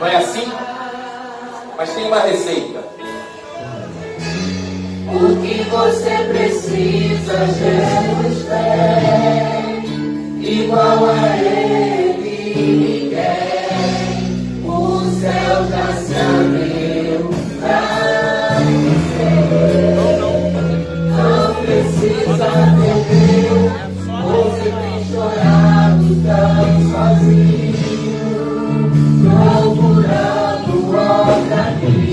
Não é assim? Mas tem uma receita. O que você precisa, Jesus tem, igual a Ele ninguém. O céu já se abriu pra você. Não precisa temer, você tem chorado tão sozinho, procurando outra vida.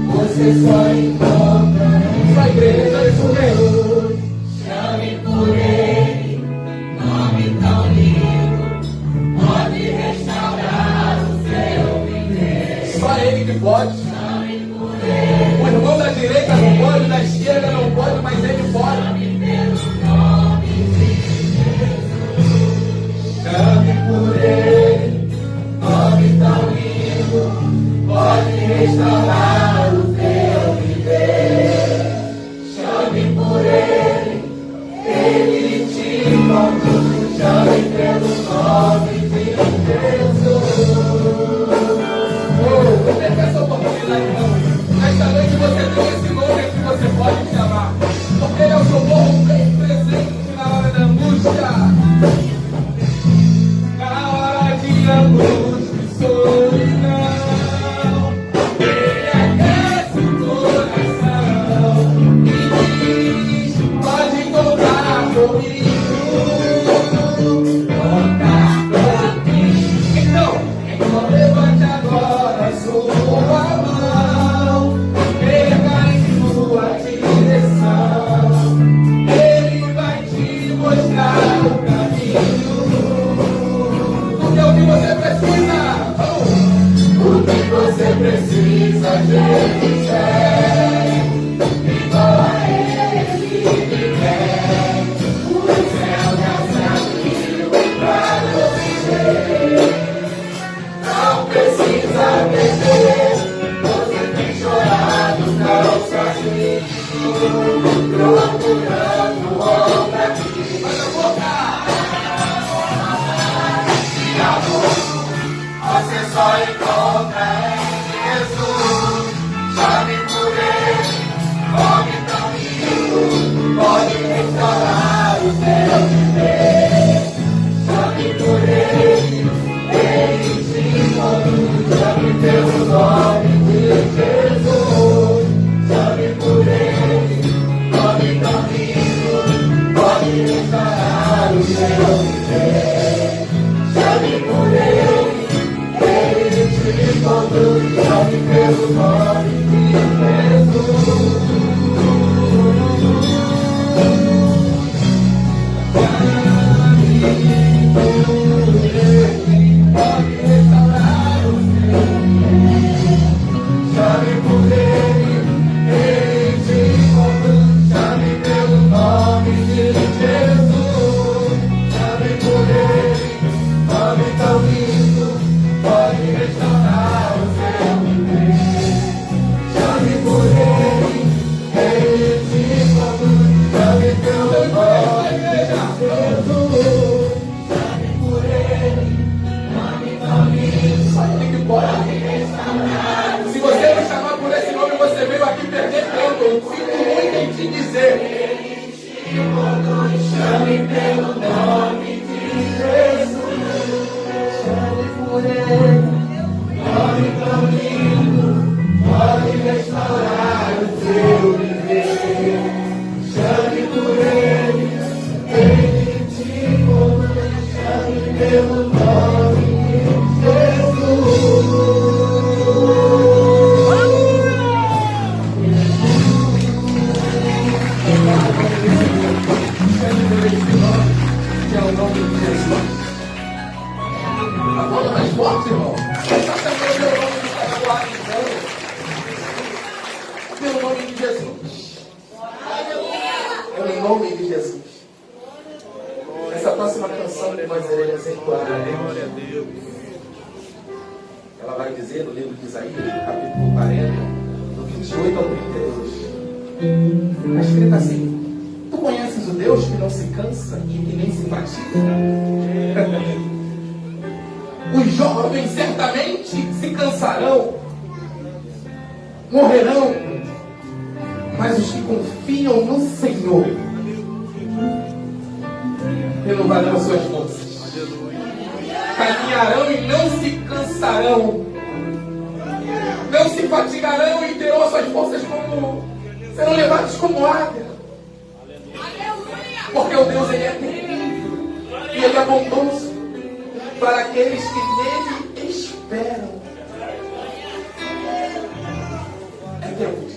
Você só encontra sua igreja e por Deus. Chame por Ele, nome tão lindo, pode restaurar o seu viver. Só Ele que pode. Chame por Ele. O irmão da direita não pode, da esquerda não pode, mas Ele pode. Chame pelo nome de Jesus. Chame por Ele, nome tão lindo, pode restaurar o teu viver. Chame por Ele, Ele te conduz. Chame pelo nome de Jesus. Não perca essa oportunidade não. Nesta noite você tem esse nome que você pode chamar. Porque Ele é o socorro bem presente na hora da angústia. Na hora de angústia e solidão. Precisa, Jesus tem, igual a Ele ninguém. O céu já se abriu pra você. Não precisa temer, você tem chorado tão sozinho, procurando outra vida. Você só encontra Jesus. Chame por Ele, nome tão lindo, pode restaurar o teu viver. Chame por Ele, Ele te conduz. Chame pelo nome de Jesus. Chame por Ele, nome tão lindo, pode restaurar o teu viver. Chame por Ele, Ele te conduz. Chame pelo nome de Jesus. Chame por Ele, pode restaurar o seu viver. Chame por Ele, Ele te conduz. Chame pelo nome de Jesus. Chame por Ele, nome tão lindo, pode restaurar o seu viver. Chame por Ele, Ele te conduz. Chame pelo nome de Jesus. Chame por Ele, nome tão lindo, pode restaurar o seu viver. Se você não chamar por esse nome, você veio aqui perder tempo. Sinto muito em te dizer. Ele te conduz. Chame pelo nome de Jesus. Chame por Ele, nome tão lindo, pode restaurar o teu viver. Chame por Ele, Ele te conduz. Chame pelo nome de Jesus. Que é o nome de Jesus. Agora mais forte, irmão. Está chamando pelo nome de Jesus. Pelo nome de Jesus. Pelo nome de Jesus. Essa próxima canção que nós iremos entoar, ela vai dizer no livro de Isaías, no capítulo 40, do 28 ao 32. Está escrito assim: Tu conheces o Deus que não se cansa e que nem se fatiga. Os jovens certamente se cansarão, morrerão, mas os que confiam no Senhor renovarão suas forças, caminharão e não se cansarão, não se fatigarão e terão suas forças serão levados como águia. Porque o Deus, Ele é terrível e Ele é bondoso para aqueles que nele esperam. É Deus.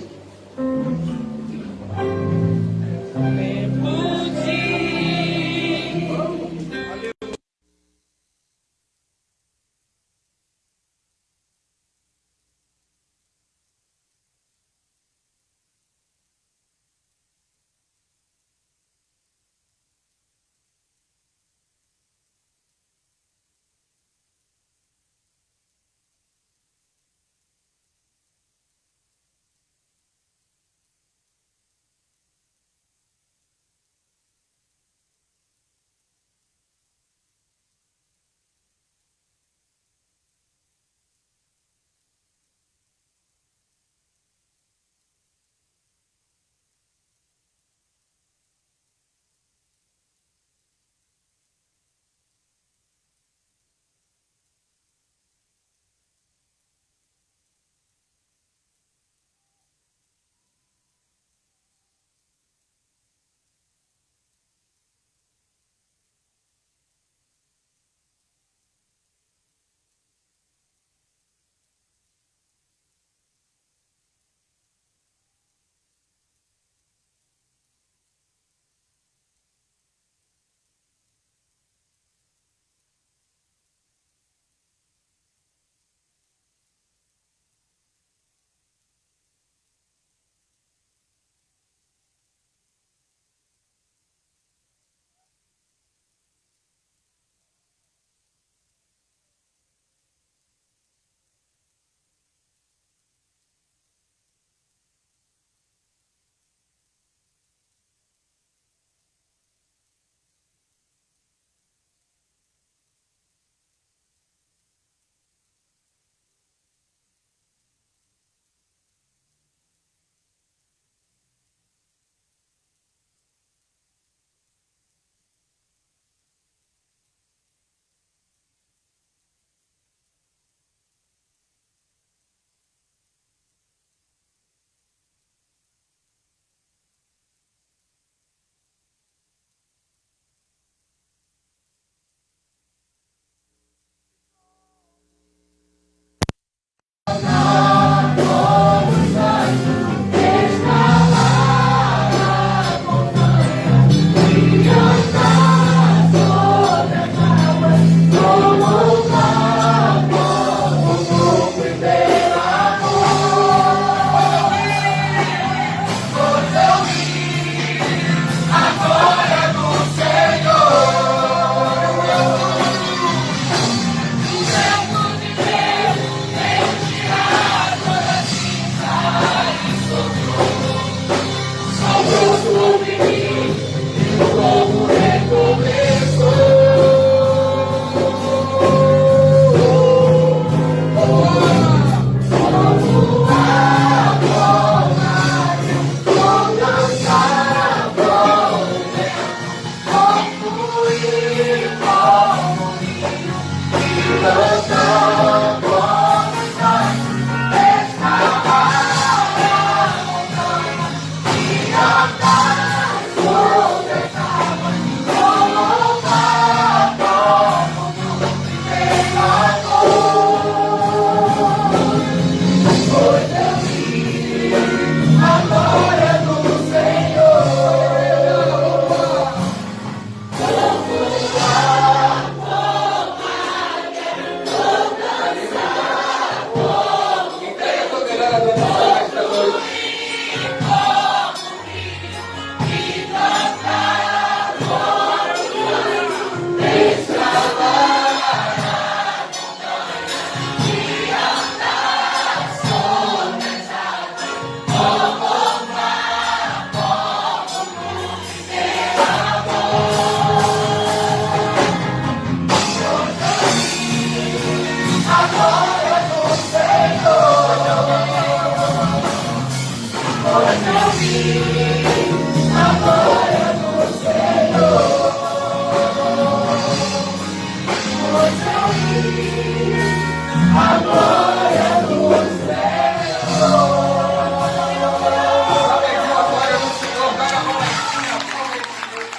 Sabe que a glória do Senhor vai na mão assim, a palma de Deus.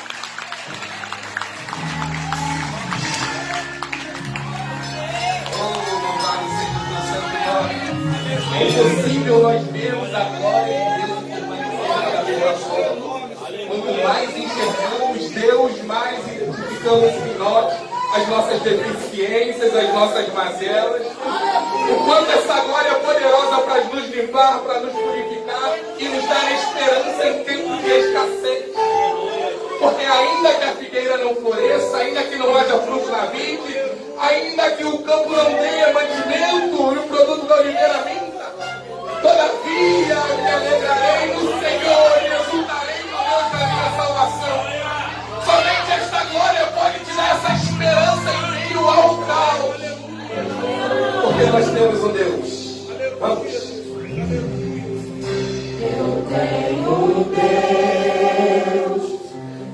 Oh, louvado seja o teu santo nome. É impossível nós vermos a glória de Deus quanto mais enxergamos Deus, mais identificamos em nós as nossas deficiências, as nossas mazelas. O quanto essa glória é poderosa para nos limpar, para nos purificar e nos dar esperança em tempos de escassez. Porque ainda que a figueira não floresça, ainda que não haja fruto na vide, ainda que o campo não tenha mantimento e o produto da oliveira minta, todavia me alegrarei no Senhor e exultarei no Deus da minha salvação. Somente esta glória pode te dar essa esperança em meio ao caos. Porque nós temos um Deus. Vamos. Eu tenho um Deus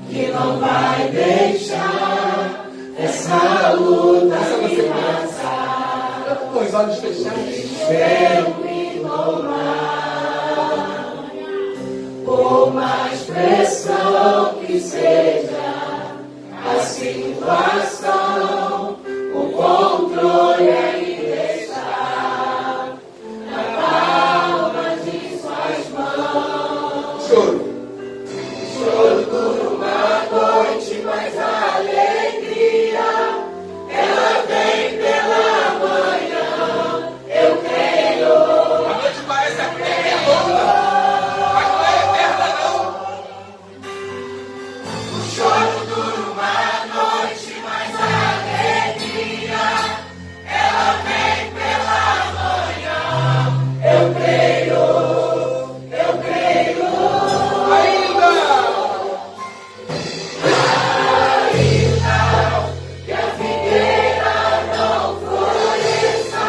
que não vai deixar essa luta me passar. Com os olhos fechados. Eu me tomar, por mais pressão que seja a situação, o controle é em deixar na palma de suas mãos. Choro. Choro por uma noite, mas a alegria ela vem pela manhã. Eu creio. A noite parece até longa, mas não é eterna não. O choro dura uma noite, mas a alegria ela vem pela manhã. Eu creio, eu creio. Ainda Que a figueira não floresça,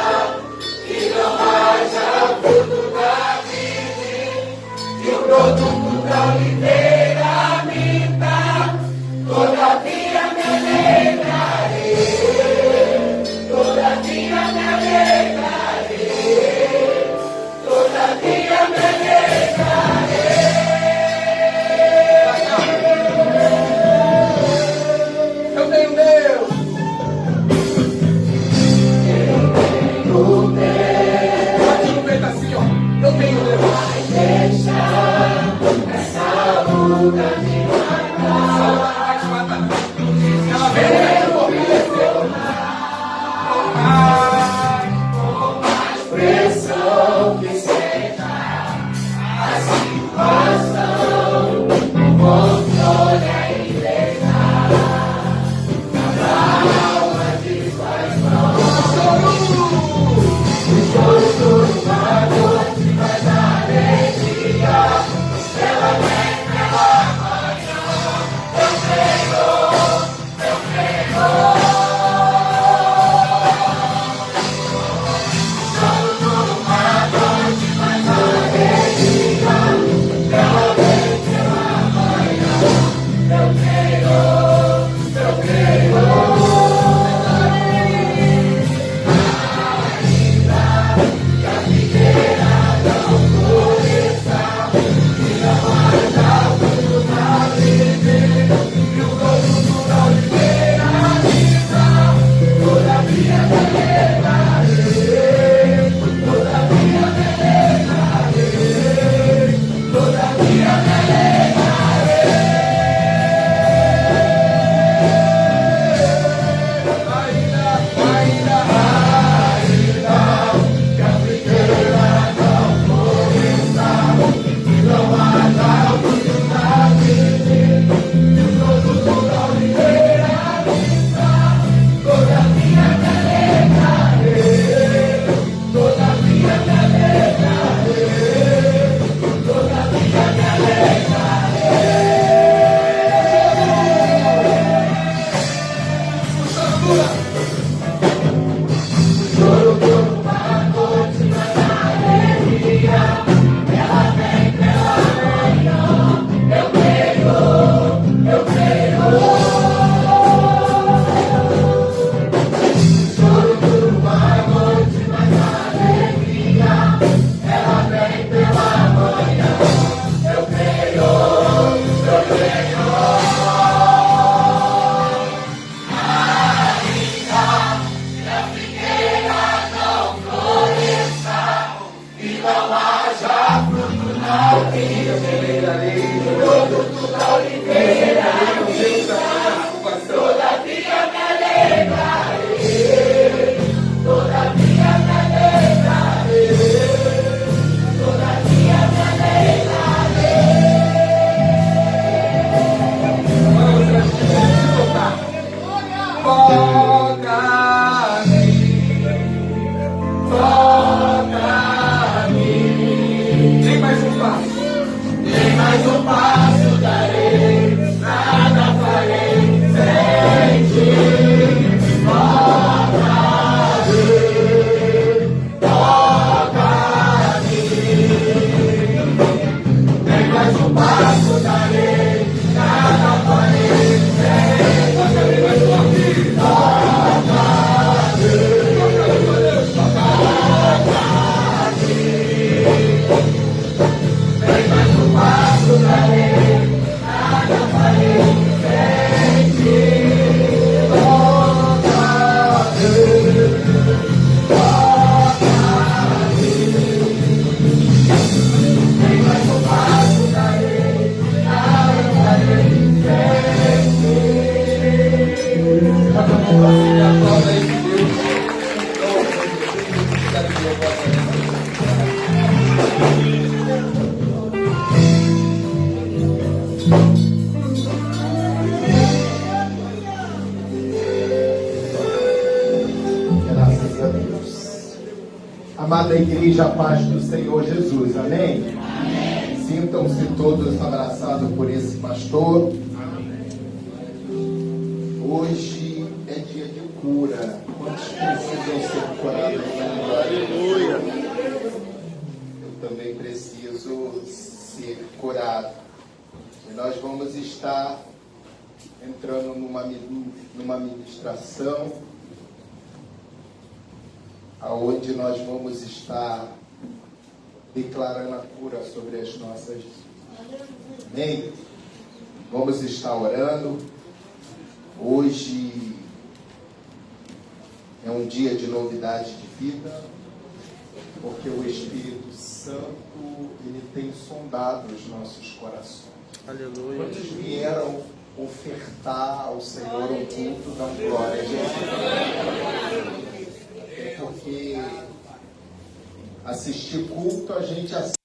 que não haja fruto da vide, que o produto da oliveira minta, todavia me alegrarei, todavia me alegrarei, todavia me alegrarei. eu tenho Deus. Bate no peito assim, ó. Eu tenho Deus. Deixa essa vinha me alegrarei, produto da oliveira, com Deus da minha salvação. Todavia me alegrarei, todavia me alegrarei, todavia me alegrarei. Agora você vai se tocar. Toca-me, toca-me. Nem mais um passo. Nem mais um passo darei, nada farei sem ti. Toca-me, toca-me. Nem mais um passo darei, nada farei sem Toca-me mais forte. nem mais um passo darei, nada farei sem ti. Nem mais um passo darei, nada farei sem ti. Aplauda aí que Deus. Quero que eu possa. Graças a Deus. Amada igreja, a paz do Senhor Jesus, amém? Sintam-se todos abraçados por esse pastor. Hoje é dia de cura. Quantos precisam ser curados? Aleluia. Eu também preciso ser curado. E nós vamos estar entrando numa ministração aonde nós vamos estar declarando a cura sobre as nossas vidas. Amém? Vamos estar orando. Hoje é um dia de novidade de vida, porque o Espírito Santo, ele tem sondado os nossos corações. Aleluia. Quantos vieram ofertar ao Senhor um culto da glória? É porque assistir culto a gente assiste.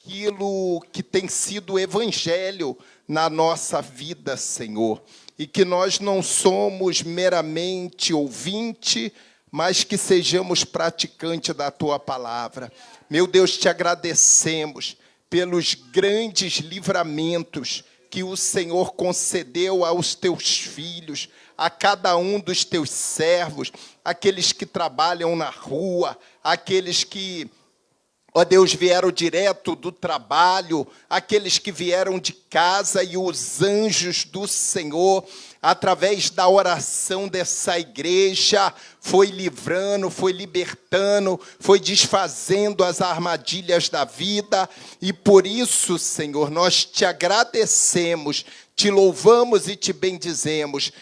Aquilo que tem sido evangelho na nossa vida, Senhor, e que nós não somos meramente ouvinte, mas que sejamos praticantes da Tua palavra. Meu Deus, te agradecemos pelos grandes livramentos que o Senhor concedeu aos Teus filhos, a cada um dos Teus servos, aqueles que trabalham na rua, aqueles que, ó Deus, vieram direto do trabalho, aqueles que vieram de casa, e os anjos do Senhor, através da oração dessa igreja, foi livrando, foi libertando, foi desfazendo as armadilhas da vida. E por isso, Senhor, nós te agradecemos, te louvamos e te bendizemos.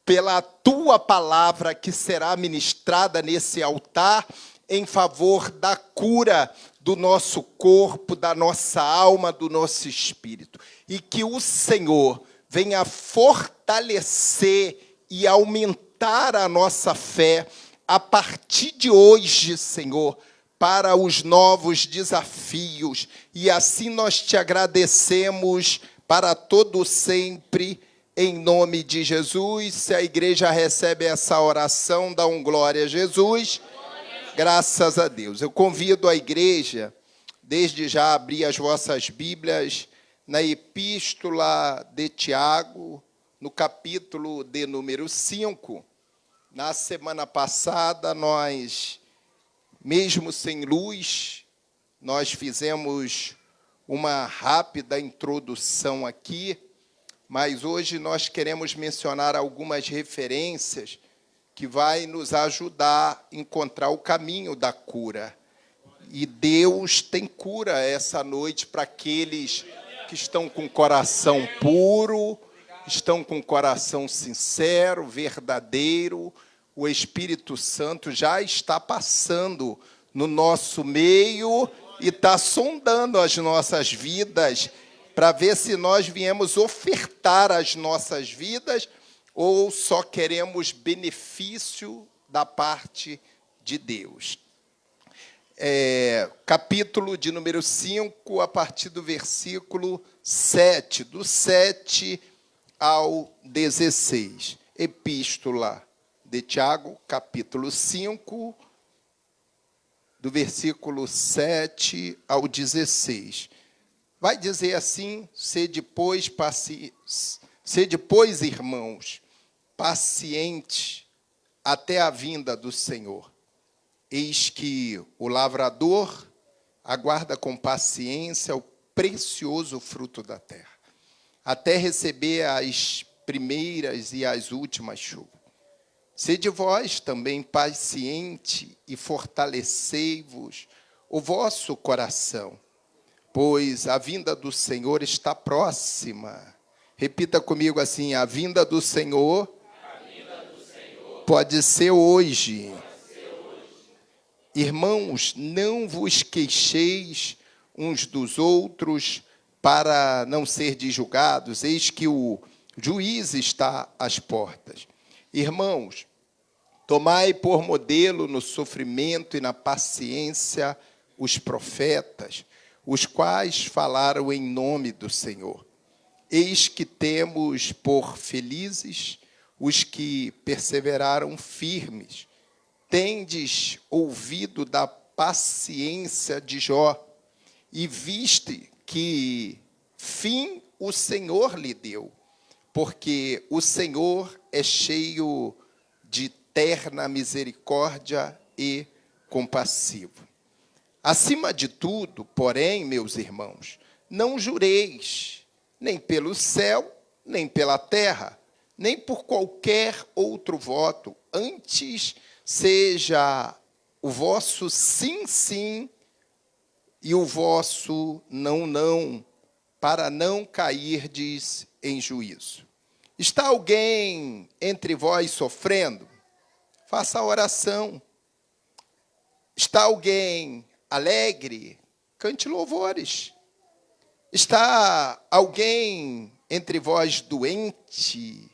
pela tua palavra que será ministrada nesse altar em favor da cura do nosso corpo, da nossa alma, do nosso espírito. E que o Senhor venha fortalecer e aumentar a nossa fé a partir de hoje, Senhor, para os novos desafios. E assim nós te agradecemos para todo sempre, em nome de Jesus. Se a igreja recebe essa oração, dá um glória a Jesus. Graças a Deus. Eu convido a igreja, desde já, a abrir as vossas Bíblias na Epístola de Tiago, no capítulo de número 5. Na semana passada, nós, mesmo sem luz, nós fizemos uma rápida introdução aqui, mas hoje nós queremos mencionar algumas referências que vai nos ajudar a encontrar o caminho da cura. E Deus tem cura essa noite para aqueles que estão com o coração puro, estão com o coração sincero, verdadeiro. O Espírito Santo já está passando no nosso meio e está sondando as nossas vidas para ver se nós viemos ofertar as nossas vidas ou só queremos benefício da parte de Deus. Capítulo de número 5, a partir do versículo 7, do 7 ao 16. Epístola de Tiago, capítulo 5, do versículo 7 ao 16. Vai dizer assim: sede, pois, irmãos, paciente até a vinda do Senhor. Eis que o lavrador aguarda com paciência o precioso fruto da terra, até receber as primeiras e as últimas chuvas. Sede vós também paciente e fortalecei-vos o vosso coração, pois a vinda do Senhor está próxima. Repita comigo assim: a vinda do Senhor pode ser hoje. Irmãos, não vos queixeis uns dos outros para não serdes julgados. Eis que o juiz está às portas. Irmãos, tomai por modelo no sofrimento e na paciência os profetas, os quais falaram em nome do Senhor. Eis que temos por felizes os que perseveraram firmes. Tendes ouvido da paciência de Jó, e viste que fim o Senhor lhe deu, porque o Senhor é cheio de terna misericórdia e compassivo. Acima de tudo, porém, meus irmãos, não jureis, nem pelo céu, nem pela terra, nem por qualquer outro voto, antes seja o vosso sim, sim, e o vosso não, não, para não cairdes em juízo. Está alguém entre vós sofrendo? Faça a oração. Está alguém alegre? Cante louvores. Está alguém entre vós doente?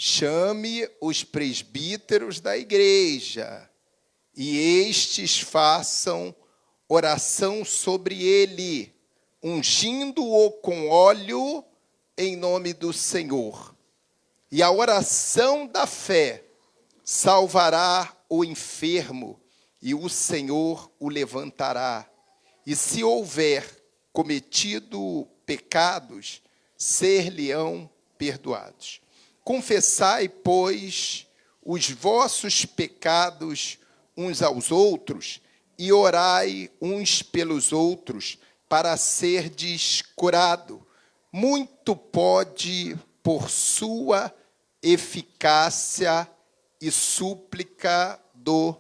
Chame os presbíteros da igreja, e estes façam oração sobre ele, ungindo-o com óleo em nome do Senhor. E a oração da fé salvará o enfermo, e o Senhor o levantará. E se houver cometido pecados, ser-lhe-ão perdoados. Confessai, pois, os vossos pecados uns aos outros, e orai uns pelos outros, para serdes curado. Muito pode, por sua eficácia e súplica do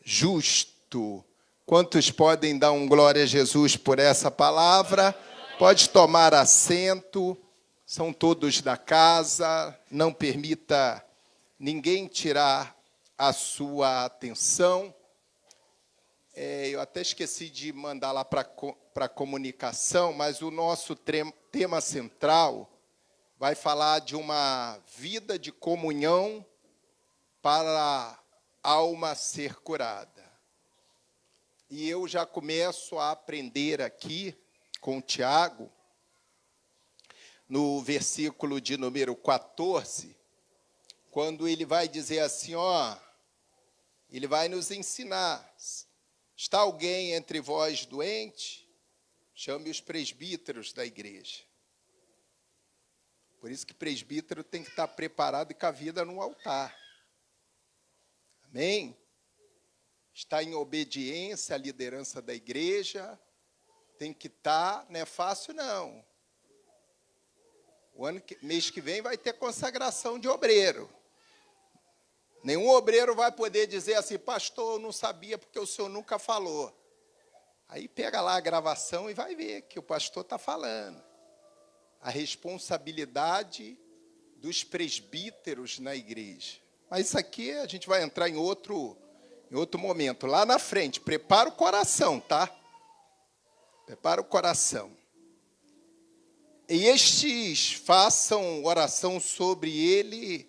justo. Quantos podem dar um glória a Jesus por essa palavra? Pode tomar assento. São todos da casa, não permita ninguém tirar a sua atenção. Eu até esqueci de mandar lá para a comunicação, mas o nosso tema central vai falar de uma vida de comunhão para a alma ser curada. E eu já começo a aprender aqui com o Tiago, no versículo de número 14, quando ele vai dizer assim, ele vai nos ensinar. Está alguém entre vós doente? Chame os presbíteros da igreja. Por isso que presbítero tem que estar preparado e com a vida no altar. Amém? Está em obediência à liderança da igreja, tem que estar, não é fácil não. Mês que vem vai ter consagração de obreiro. Nenhum obreiro vai poder dizer assim, pastor, eu não sabia porque o senhor nunca falou. Aí pega lá a gravação e vai ver que o pastor está falando. A responsabilidade dos presbíteros na igreja. Mas isso aqui a gente vai entrar em outro momento. Lá na frente, prepara o coração, tá? Prepara o coração. E estes façam oração sobre ele,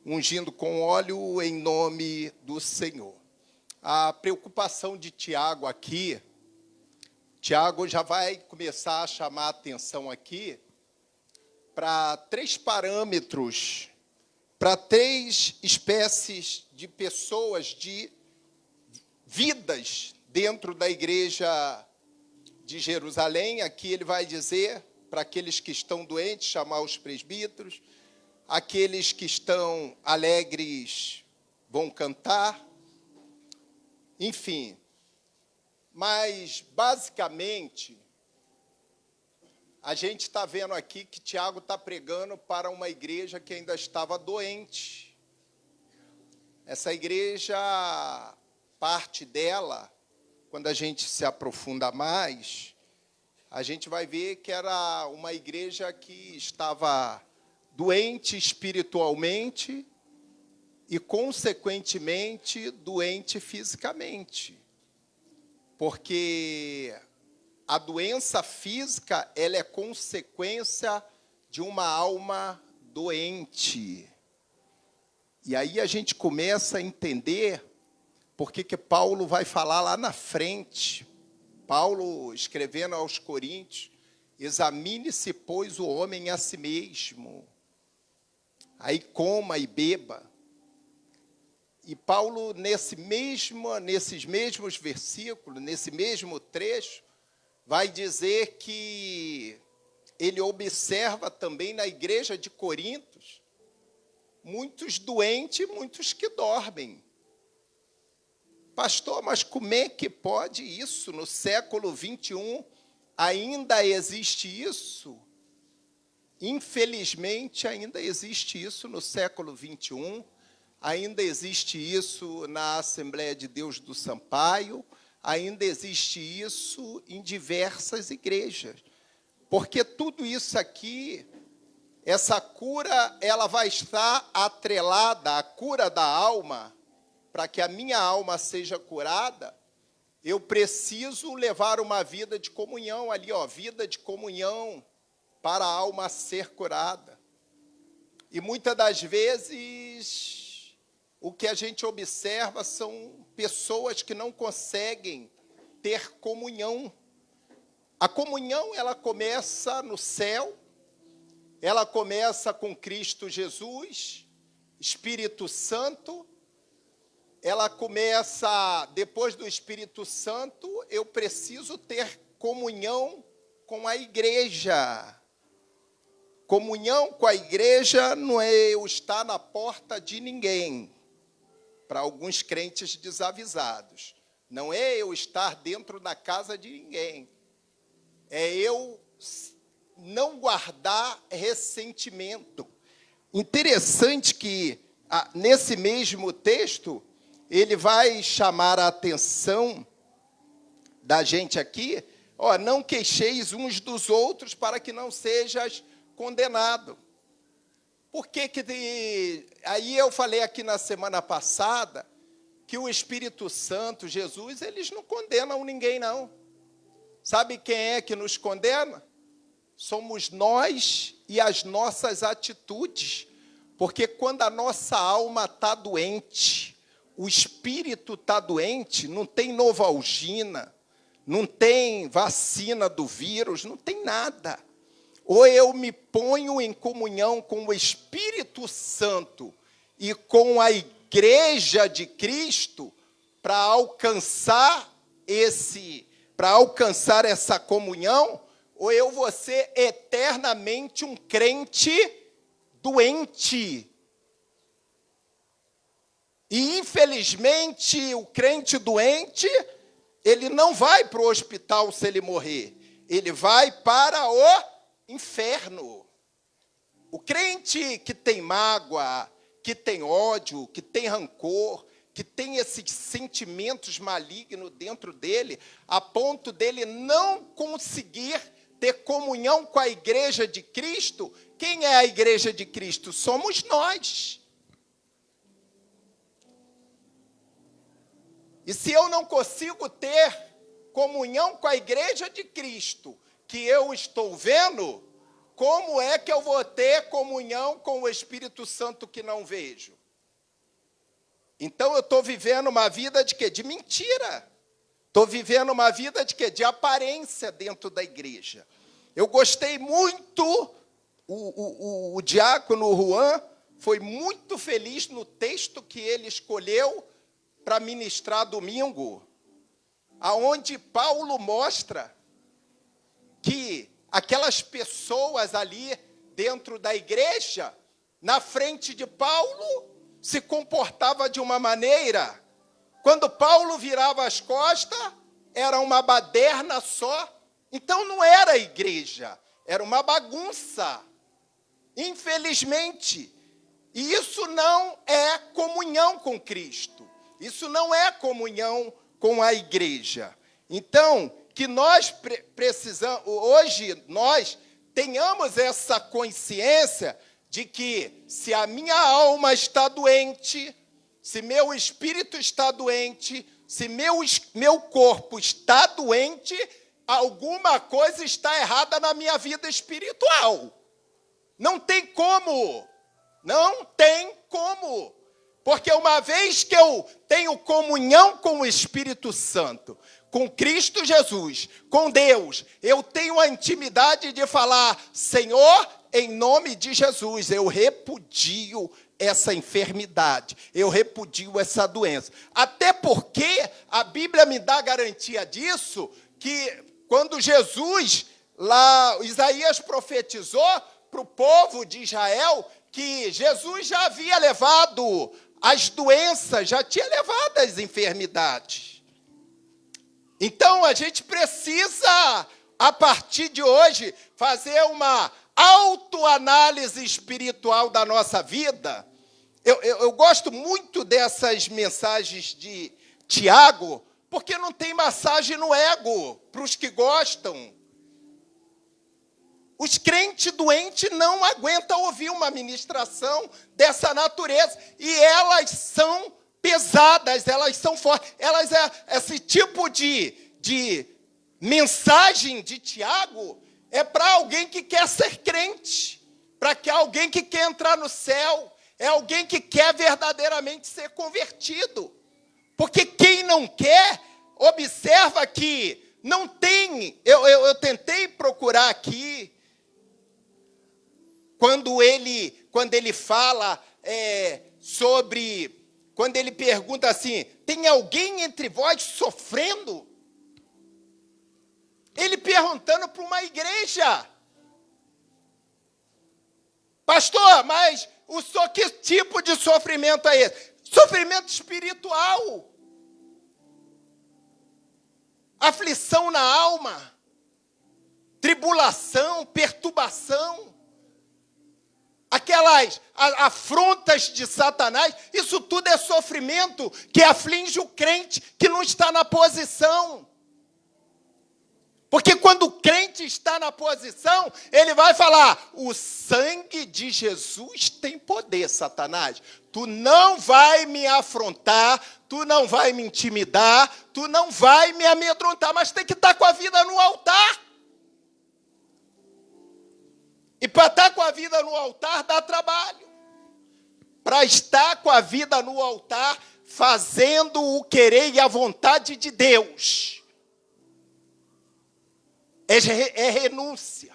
ungindo com óleo em nome do Senhor. A preocupação de Tiago aqui, Tiago já vai começar a chamar a atenção aqui para 3 parâmetros, para 3 espécies de pessoas, de vidas dentro da igreja de Jerusalém. Aqui ele vai dizer, para aqueles que estão doentes, chamar os presbíteros. Aqueles que estão alegres vão cantar, enfim. Mas, basicamente, a gente está vendo aqui que Tiago está pregando para uma igreja que ainda estava doente. Essa igreja, parte dela, quando a gente se aprofunda mais, a gente vai ver que era uma igreja que estava doente espiritualmente e, consequentemente, doente fisicamente. Porque a doença física, ela é consequência de uma alma doente. E aí a gente começa a entender por que Paulo vai falar lá na frente. Paulo, escrevendo aos Coríntios, examine-se, pois, o homem a si mesmo. Aí coma e beba. E Paulo, nesses mesmos versículos, nesse mesmo trecho, vai dizer que ele observa também na igreja de Corinto muitos doentes e muitos que dormem. Pastor, mas como é que pode isso? No século 21 ainda existe isso? Infelizmente, ainda existe isso no século 21, ainda existe isso na Assembleia de Deus do Sampaio, ainda existe isso em diversas igrejas. Porque tudo isso aqui, essa cura, ela vai estar atrelada à cura da alma. Para que a minha alma seja curada, eu preciso levar uma vida de comunhão ali, vida de comunhão para a alma ser curada. E muitas das vezes, o que a gente observa são pessoas que não conseguem ter comunhão. A comunhão, ela começa no céu, ela começa com Cristo Jesus, Espírito Santo. Ela começa, depois do Espírito Santo, eu preciso ter comunhão com a igreja. Comunhão com a igreja não é eu estar na porta de ninguém, para alguns crentes desavisados. Não é eu estar dentro da casa de ninguém. É eu não guardar ressentimento. Interessante que, nesse mesmo texto, ele vai chamar a atenção da gente aqui, não queixeis uns dos outros para que não sejas condenado. Por que que... Aí eu falei aqui na semana passada que o Espírito Santo, Jesus, eles não condenam ninguém, não. Sabe quem é que nos condena? Somos nós e as nossas atitudes. Porque quando a nossa alma está doente, o espírito está doente, não tem Novalgina, não tem vacina do vírus, não tem nada. Ou eu me ponho em comunhão com o Espírito Santo e com a Igreja de Cristo para alcançar essa comunhão, ou eu vou ser eternamente um crente doente. E, infelizmente, o crente doente, ele não vai para o hospital se ele morrer. Ele vai para o inferno. O crente que tem mágoa, que tem ódio, que tem rancor, que tem esses sentimentos malignos dentro dele, a ponto dele não conseguir ter comunhão com a Igreja de Cristo. Quem é a Igreja de Cristo? Somos nós. E se eu não consigo ter comunhão com a Igreja de Cristo, que eu estou vendo, como é que eu vou ter comunhão com o Espírito Santo que não vejo? Então eu estou vivendo uma vida de quê? De mentira. Estou vivendo uma vida de quê? De aparência dentro da igreja. Eu gostei muito, o diácono Juan foi muito feliz no texto que ele escolheu para ministrar domingo, aonde Paulo mostra que aquelas pessoas ali dentro da igreja, na frente de Paulo, se comportava de uma maneira. Quando Paulo virava as costas, era uma baderna só. Então não era igreja, era uma bagunça. Infelizmente. E isso não é comunhão com Cristo. Isso não é comunhão com a igreja. Então, que nós precisamos, hoje nós tenhamos essa consciência de que se a minha alma está doente, se meu espírito está doente, se meu corpo está doente, alguma coisa está errada na minha vida espiritual. Não tem como. Não tem como. Porque uma vez que eu tenho comunhão com o Espírito Santo, com Cristo Jesus, com Deus, eu tenho a intimidade de falar: Senhor, em nome de Jesus, eu repudio essa enfermidade, eu repudio essa doença. Até porque a Bíblia me dá garantia disso, que quando Jesus, lá, Isaías profetizou para o povo de Israel, que Jesus já havia levado as doenças, já tinha levado as enfermidades. Então, a gente precisa, a partir de hoje, fazer uma autoanálise espiritual da nossa vida. Eu gosto muito dessas mensagens de Tiago, porque não tem massagem no ego, para os que gostam. Os crentes doentes não aguentam ouvir uma ministração dessa natureza. E elas são pesadas, elas são fortes. Esse tipo de mensagem de Tiago é para alguém que quer ser crente, para alguém que quer entrar no céu, é alguém que quer verdadeiramente ser convertido. Porque quem não quer, observa que não tem... Eu tentei procurar aqui, quando ele fala sobre... Quando ele pergunta assim, tem alguém entre vós sofrendo? Ele perguntando para uma igreja. Pastor, mas que tipo de sofrimento é esse? Sofrimento espiritual. Aflição na alma. Tribulação, perturbação. Aquelas afrontas de Satanás, isso tudo é sofrimento que aflige o crente que não está na posição. Porque quando o crente está na posição, ele vai falar: o sangue de Jesus tem poder, Satanás. Tu não vai me afrontar, tu não vai me intimidar, tu não vai me amedrontar, mas tem que estar com a vida no altar. E para estar com a vida no altar dá trabalho. Para estar com a vida no altar, fazendo o querer e a vontade de Deus. É renúncia.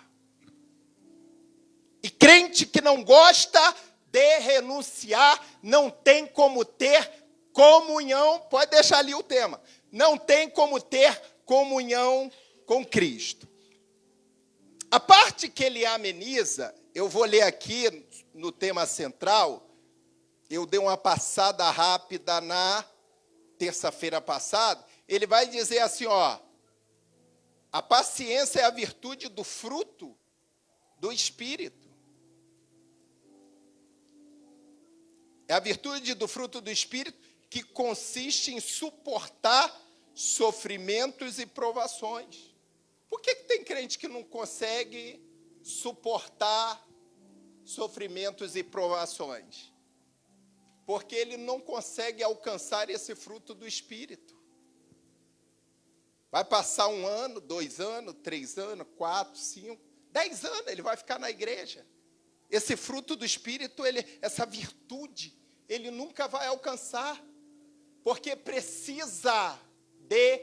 E crente que não gosta de renunciar, não tem como ter comunhão, pode deixar ali o tema, não tem como ter comunhão com Cristo. A parte que ele ameniza, eu vou ler aqui no tema central, eu dei uma passada rápida na terça-feira passada, ele vai dizer assim, ó, a paciência é a virtude do fruto do Espírito. É a virtude do fruto do Espírito que consiste em suportar sofrimentos e provações. Por que tem crente que não consegue suportar sofrimentos e provações? Porque ele não consegue alcançar esse fruto do Espírito. Vai passar 1 ano, 2 anos, 3 anos, 4, 5, 10 anos, ele vai ficar na igreja. Esse fruto do Espírito, essa virtude, ele nunca vai alcançar, porque precisa de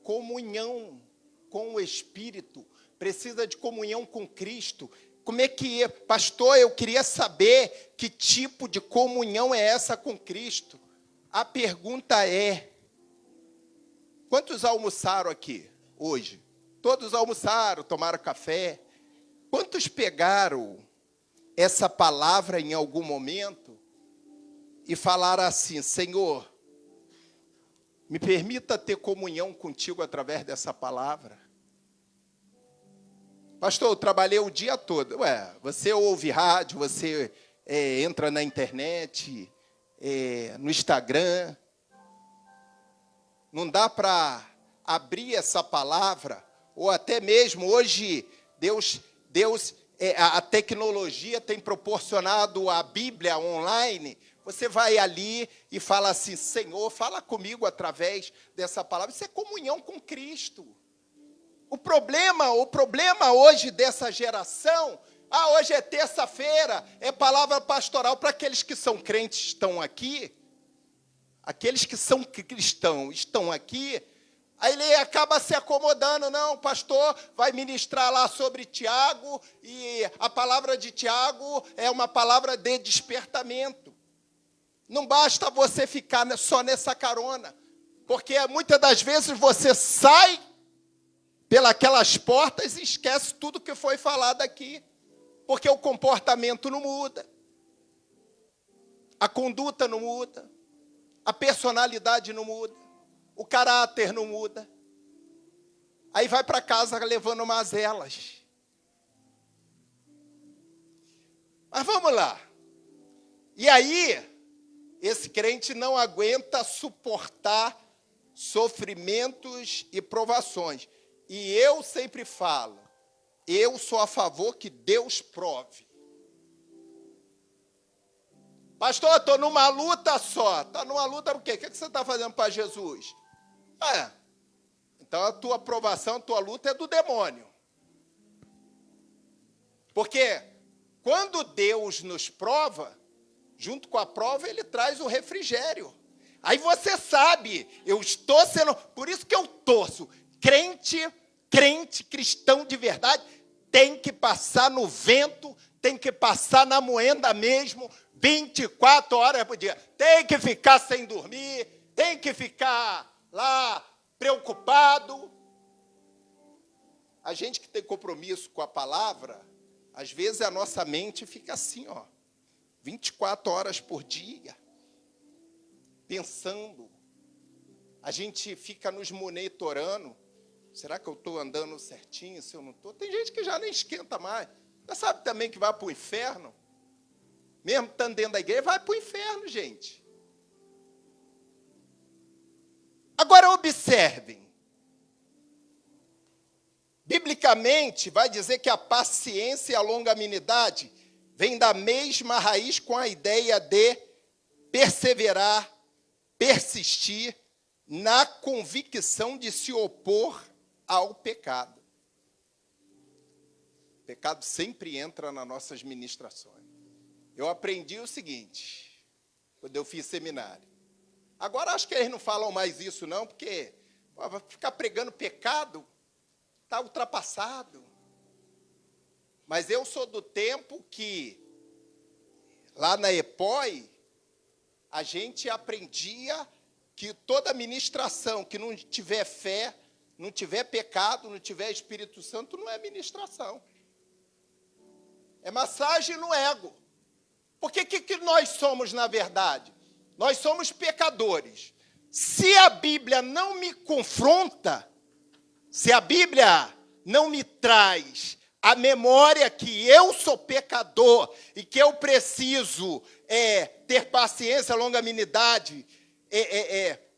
comunhão com o Espírito, precisa de comunhão com Cristo. Como é que é? Pastor, eu queria saber que tipo de comunhão é essa com Cristo. A pergunta é, quantos almoçaram aqui hoje? Todos almoçaram, tomaram café. Quantos pegaram essa palavra em algum momento e falaram assim, Senhor, me permita ter comunhão contigo através dessa palavra? Pastor, eu trabalhei o dia todo. Você ouve rádio, você entra na internet, no Instagram. Não dá para abrir essa palavra, ou até mesmo hoje, a tecnologia tem proporcionado a Bíblia online. Você vai ali e fala assim, Senhor, fala comigo através dessa palavra. Isso é comunhão com Cristo. O problema hoje dessa geração, hoje é terça-feira, é palavra pastoral para aqueles que são crentes, estão aqui. Aqueles que são cristãos estão aqui, aí ele acaba se acomodando. Não, o pastor vai ministrar lá sobre Tiago, e a palavra de Tiago é uma palavra de despertamento. Não basta você ficar só nessa carona, porque muitas das vezes você sai pelas portas e esquece tudo que foi falado aqui, porque o comportamento não muda, a conduta não muda, a personalidade não muda, o caráter não muda. Aí vai para casa levando mazelas. Mas vamos lá. E aí, esse crente não aguenta suportar sofrimentos e provações. E eu sempre falo, eu sou a favor que Deus prove. Pastor, estou numa luta só. Está numa luta por quê? O que você está fazendo para Jesus? Então a tua aprovação, a tua luta é do demônio. Porque quando Deus nos prova, junto com a prova, Ele traz o refrigério. Aí você sabe, eu estou sendo... Por isso que eu torço. Crente cristão de verdade, tem que passar no vento, tem que passar na moenda mesmo, 24 horas por dia. Tem que ficar sem dormir, tem que ficar lá preocupado. A gente que tem compromisso com a palavra, às vezes a nossa mente fica assim, 24 horas por dia, pensando. A gente fica nos monitorando. Será que eu estou andando certinho, se eu não estou? Tem gente que já nem esquenta mais. Já sabe também que vai para o inferno. Mesmo estando dentro da igreja, vai para o inferno, gente. Agora observem. Biblicamente, vai dizer que a paciência e a longanimidade vêm da mesma raiz com a ideia de perseverar, persistir na convicção de se opor ao pecado. O pecado sempre entra nas nossas ministrações. Eu aprendi o seguinte, quando eu fiz seminário. Agora acho que eles não falam mais isso não, porque vai ficar pregando pecado, está ultrapassado. Mas eu sou do tempo que, lá na EPOI, a gente aprendia que toda ministração que não tiver fé, não tiver pecado, não tiver Espírito Santo, não é ministração. É massagem no ego. Porque o que nós somos, na verdade? Nós somos pecadores. Se a Bíblia não me confronta, se a Bíblia não me traz a memória que eu sou pecador e que eu preciso ter paciência, longanimidade,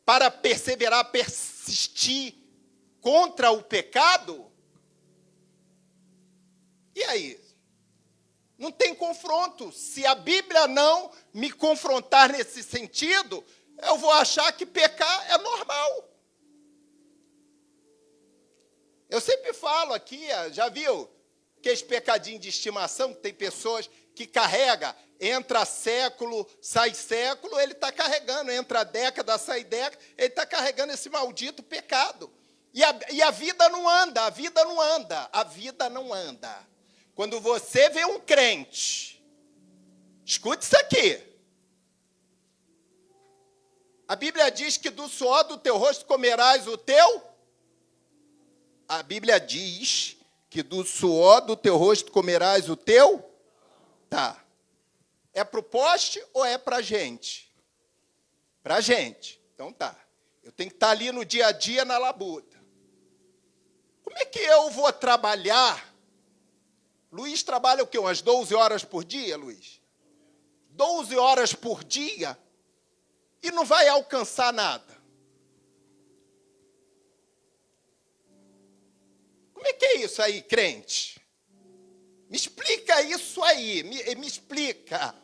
para perseverar, persistir contra o pecado, e aí? Não tem confronto. Se a Bíblia não me confrontar nesse sentido, eu vou achar que pecar é normal. Eu sempre falo aqui, já viu? Aqueles pecadinhos de estimação, que tem pessoas que carregam, entra século, sai século, ele está carregando, entra década, sai década, ele está carregando esse maldito pecado. E a vida não anda, a vida não anda, a vida não anda. Quando você vê um crente, escute isso aqui. A Bíblia diz que do suor do teu rosto comerás o teu. A Bíblia diz que do suor do teu rosto comerás o teu. Tá. É para o poste ou é para a gente? Para a gente. Então tá. Eu tenho que estar ali no dia a dia na labuta. Como é que eu vou trabalhar? Luiz trabalha o quê? Umas 12 horas por dia, Luiz? 12 horas por dia e não vai alcançar nada. Como é que é isso aí, crente? Me explica isso aí, me explica.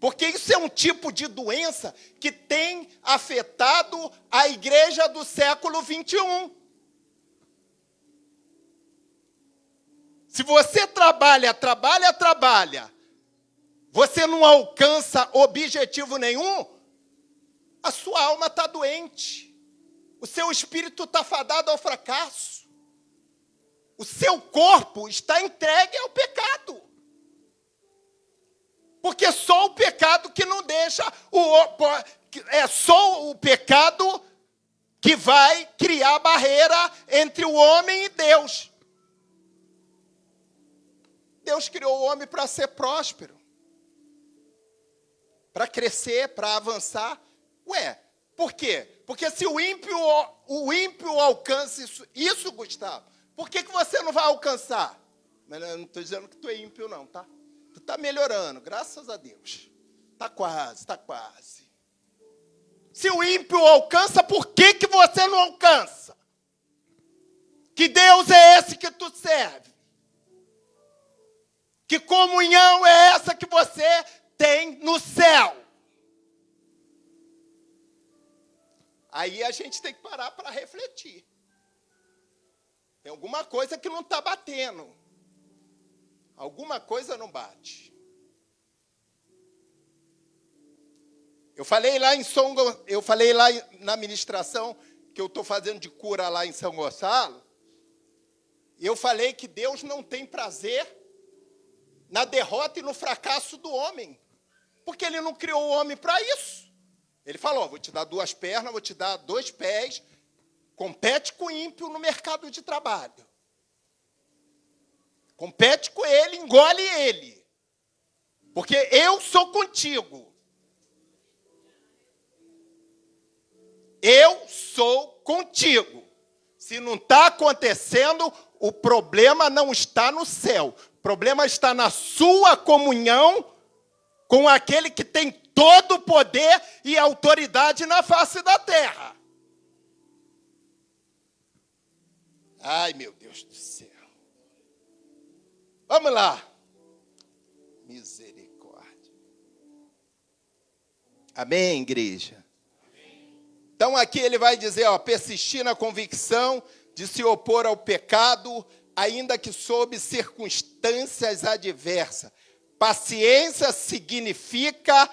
Porque isso é um tipo de doença que tem afetado a igreja do século 21. Se você trabalha, você não alcança objetivo nenhum, a sua alma está doente. O seu espírito está fadado ao fracasso. O seu corpo está entregue ao pecado. Porque só o pecado que não deixa, é só o pecado que vai criar barreira entre o homem e Deus. Deus criou o homem para ser próspero, para crescer, para avançar. Ué, por quê? Porque se o ímpio alcança isso, Gustavo, por que você não vai alcançar? Mas eu não estou dizendo que tu é ímpio, não, tá? Tu está melhorando, graças a Deus. Está quase. Se o ímpio alcança, por que você não alcança? Que Deus é esse que tu serve? Que comunhão é essa que você tem no céu? Aí a gente tem que parar para refletir. Tem alguma coisa que não está batendo. Alguma coisa não bate. Eu falei lá na ministração que eu estou fazendo de cura lá em São Gonçalo. E eu falei que Deus não tem prazer na derrota e no fracasso do homem. Porque ele não criou o homem para isso. Ele falou, vou te dar 2 pernas, vou te dar 2 pés, compete com o ímpio no mercado de trabalho. Compete com ele, engole ele. Porque eu sou contigo. Eu sou contigo. Se não está acontecendo, o problema não está no céu. O problema está na sua comunhão com aquele que tem todo o poder e autoridade na face da terra. Ai, meu Deus do céu. Vamos lá. Misericórdia. Amém, igreja? Então aqui ele vai dizer, ó, persistir na convicção de se opor ao pecado, ainda que sob circunstâncias adversas. Paciência significa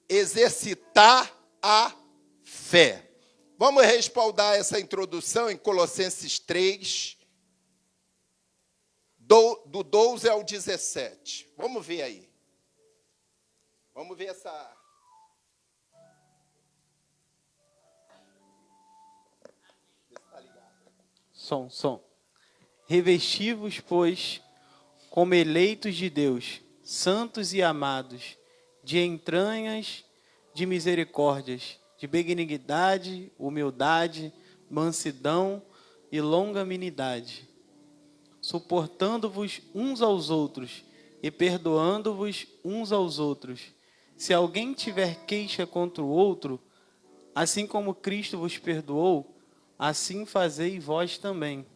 exercitar a fé. Vamos respaldar essa introdução em Colossenses 3, do 12 ao 17. Vamos ver aí. Vamos ver essa... Som. Revesti-vos, pois, como eleitos de Deus, santos e amados, de entranhas, de misericórdias, de benignidade, humildade, mansidão e longanimidade, suportando-vos uns aos outros e perdoando-vos uns aos outros. Se alguém tiver queixa contra o outro, assim como Cristo vos perdoou, assim fazei vós também.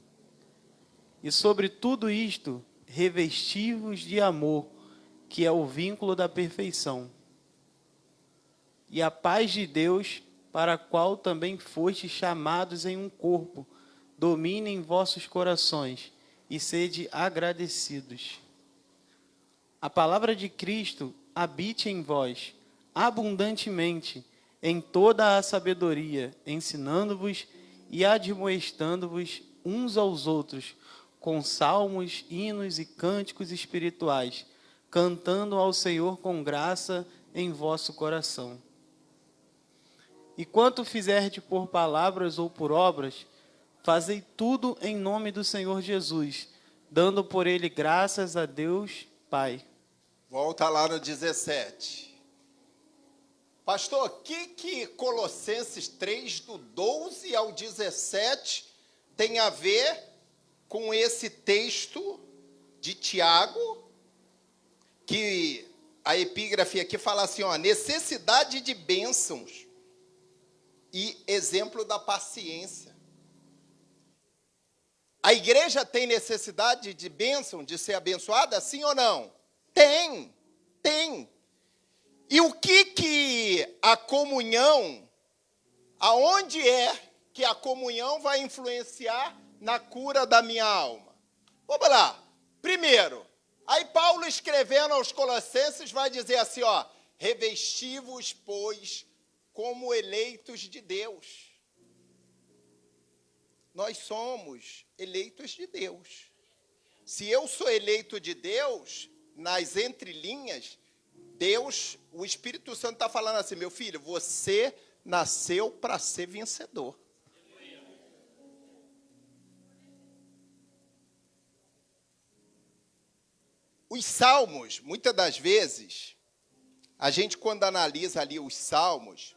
E sobre tudo isto, revesti-vos de amor, que é o vínculo da perfeição. E a paz de Deus, para a qual também fostes chamados em um corpo, domine em vossos corações, e sede agradecidos. A palavra de Cristo habite em vós, abundantemente, em toda a sabedoria, ensinando-vos e admoestando-vos uns aos outros, com salmos, hinos e cânticos espirituais, cantando ao Senhor com graça em vosso coração. E quanto fizerdes por palavras ou por obras, fazei tudo em nome do Senhor Jesus, dando por ele graças a Deus Pai. Volta lá no 17. Pastor, o que Colossenses 3, do 12 ao 17, tem a ver com esse texto de Tiago, que a epígrafe aqui fala assim, ó, necessidade de bênçãos e exemplo da paciência. A igreja tem necessidade de bênção, de ser abençoada, sim ou não? Tem. E o que a comunhão, aonde é que a comunhão vai influenciar na cura da minha alma? Vamos lá. Primeiro, aí Paulo escrevendo aos Colossenses vai dizer assim, ó, revesti-vos, pois, como eleitos de Deus. Nós somos eleitos de Deus. Se eu sou eleito de Deus, nas entrelinhas, Deus, o Espírito Santo está falando assim, meu filho, você nasceu para ser vencedor. Os salmos, muitas das vezes, a gente quando analisa ali os salmos,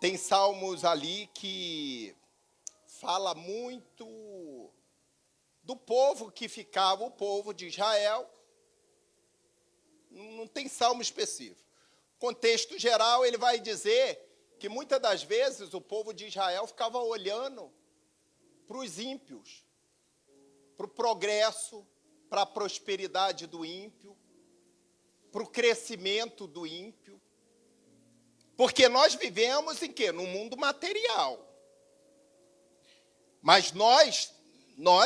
tem salmos ali que fala muito do povo que ficava, o povo de Israel. Não tem salmo específico. Contexto geral, ele vai dizer que muitas das vezes o povo de Israel ficava olhando para os ímpios, para o progresso, para a prosperidade do ímpio, para o crescimento do ímpio. Porque nós vivemos em quê? Num mundo material. Mas nós,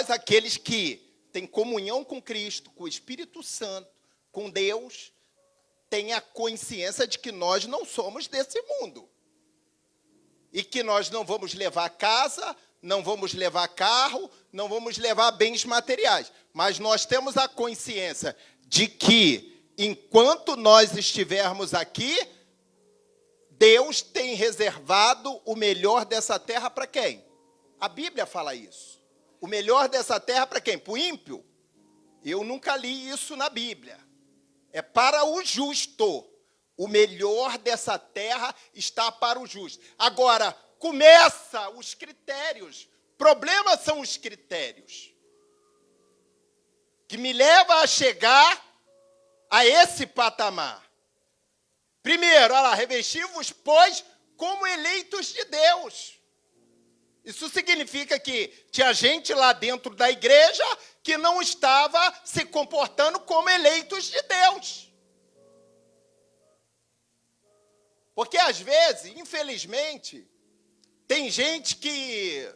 aqueles que têm comunhão com Cristo, com o Espírito Santo, com Deus, tem a consciência de que nós não somos desse mundo. E que nós não vamos levar casa, não vamos levar carro, não vamos levar bens materiais. Mas nós temos a consciência de que, enquanto nós estivermos aqui, Deus tem reservado o melhor dessa terra para quem? A Bíblia fala isso. O melhor dessa terra para quem? Para o ímpio? Eu nunca li isso na Bíblia. É para o justo. O melhor dessa terra está para o justo. Agora, começa os critérios. Problemas são os critérios que me levam a chegar a esse patamar. Primeiro, olha lá, revesti-vos, pois, como eleitos de Deus. Isso significa que tinha gente lá dentro da igreja que não estava se comportando como eleitos de Deus. Porque, às vezes, infelizmente, tem gente que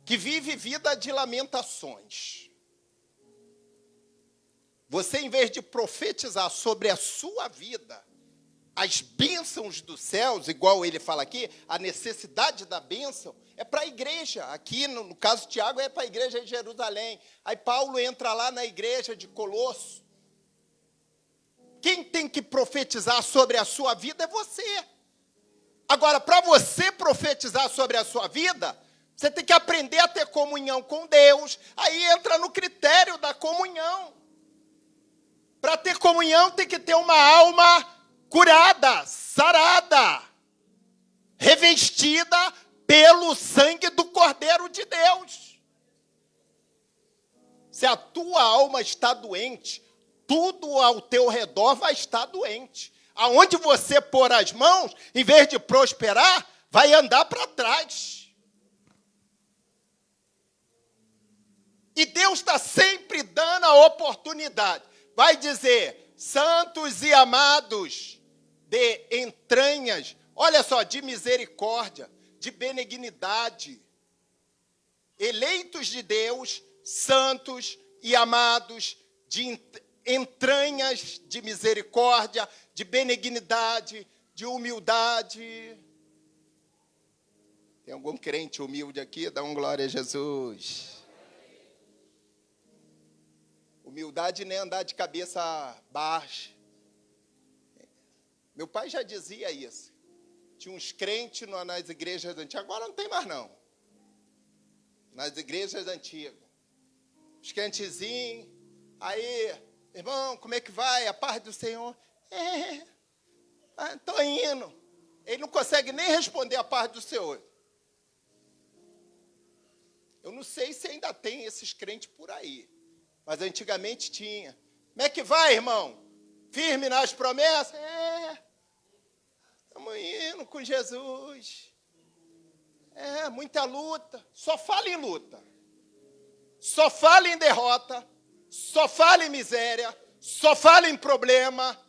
vive vida de lamentações. Você, em vez de profetizar sobre a sua vida, as bênçãos dos céus, igual ele fala aqui, a necessidade da bênção, é para a igreja. Aqui, no caso de Tiago, é para a igreja de Jerusalém. Aí Paulo entra lá na igreja de Colosso. Quem tem que profetizar sobre a sua vida é você. Agora, para você profetizar sobre a sua vida, você tem que aprender a ter comunhão com Deus. Aí entra no critério da comunhão. Para ter comunhão, tem que ter uma alma curada, sarada, revestida pelo sangue do Cordeiro de Deus. Se a tua alma está doente, tudo ao teu redor vai estar doente. Aonde você pôr as mãos, em vez de prosperar, vai andar para trás. E Deus está sempre dando a oportunidade. Vai dizer, santos e amados de entranhas, olha só, de misericórdia, de benignidade, eleitos de Deus, santos e amados de entranhas de misericórdia, de benignidade, de humildade. Tem algum crente humilde aqui? Dá um glória a Jesus. Humildade nem andar de cabeça baixa. Meu pai já dizia isso. Tinha uns crentes nas igrejas antigas. Agora não tem mais, não. Nas igrejas antigas. Os crentezinhos. Aí, irmão, como é que vai? A paz do Senhor? Estou indo. Ele não consegue nem responder a paz do Senhor. Eu não sei se ainda tem esses crentes por aí. Mas antigamente tinha. Como é que vai, irmão? Firme nas promessas? Estamos indo com Jesus. Muita luta. Só fala em luta. Só fala em derrota. Só fala em miséria. Só fala em problema.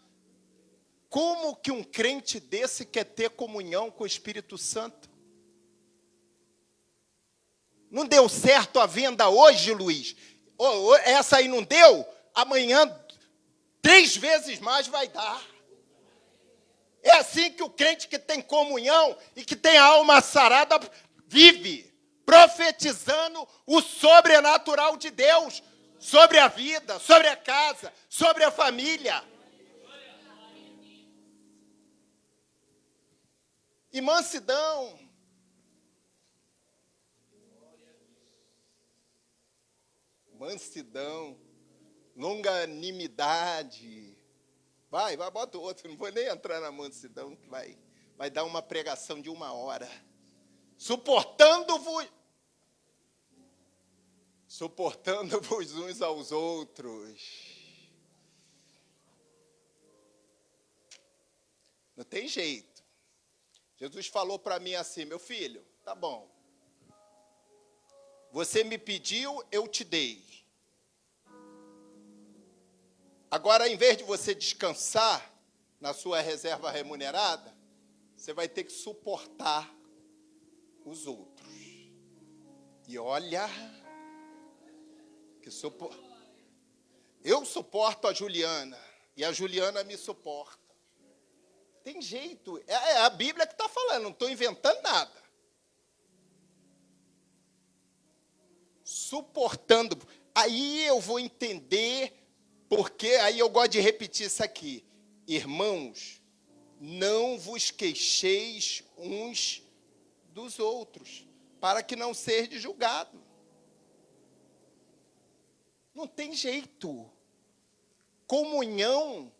Como que um crente desse quer ter comunhão com o Espírito Santo? Não deu certo a venda hoje, Luiz? Essa aí não deu? Amanhã, 3 vezes mais vai dar. É assim que o crente que tem comunhão e que tem a alma sarada vive, profetizando o sobrenatural de Deus sobre a vida, sobre a casa, sobre a família. E mansidão. Mansidão, longanimidade. Vai, bota outro. Não vou nem entrar na mansidão, que vai dar uma pregação de 1 hora. Suportando-vos uns aos outros. Não tem jeito. Jesus falou para mim assim, meu filho, tá bom. Você me pediu, eu te dei. Agora, em vez de você descansar na sua reserva remunerada, você vai ter que suportar os outros. E olha, eu suporto a Juliana, e a Juliana me suporta. Tem jeito, é a Bíblia que está falando, não estou inventando nada. Suportando. Aí eu vou entender, porque aí eu gosto de repetir isso aqui. Irmãos, não vos queixeis uns dos outros, para que não sejam julgados. Não tem jeito. Comunhão,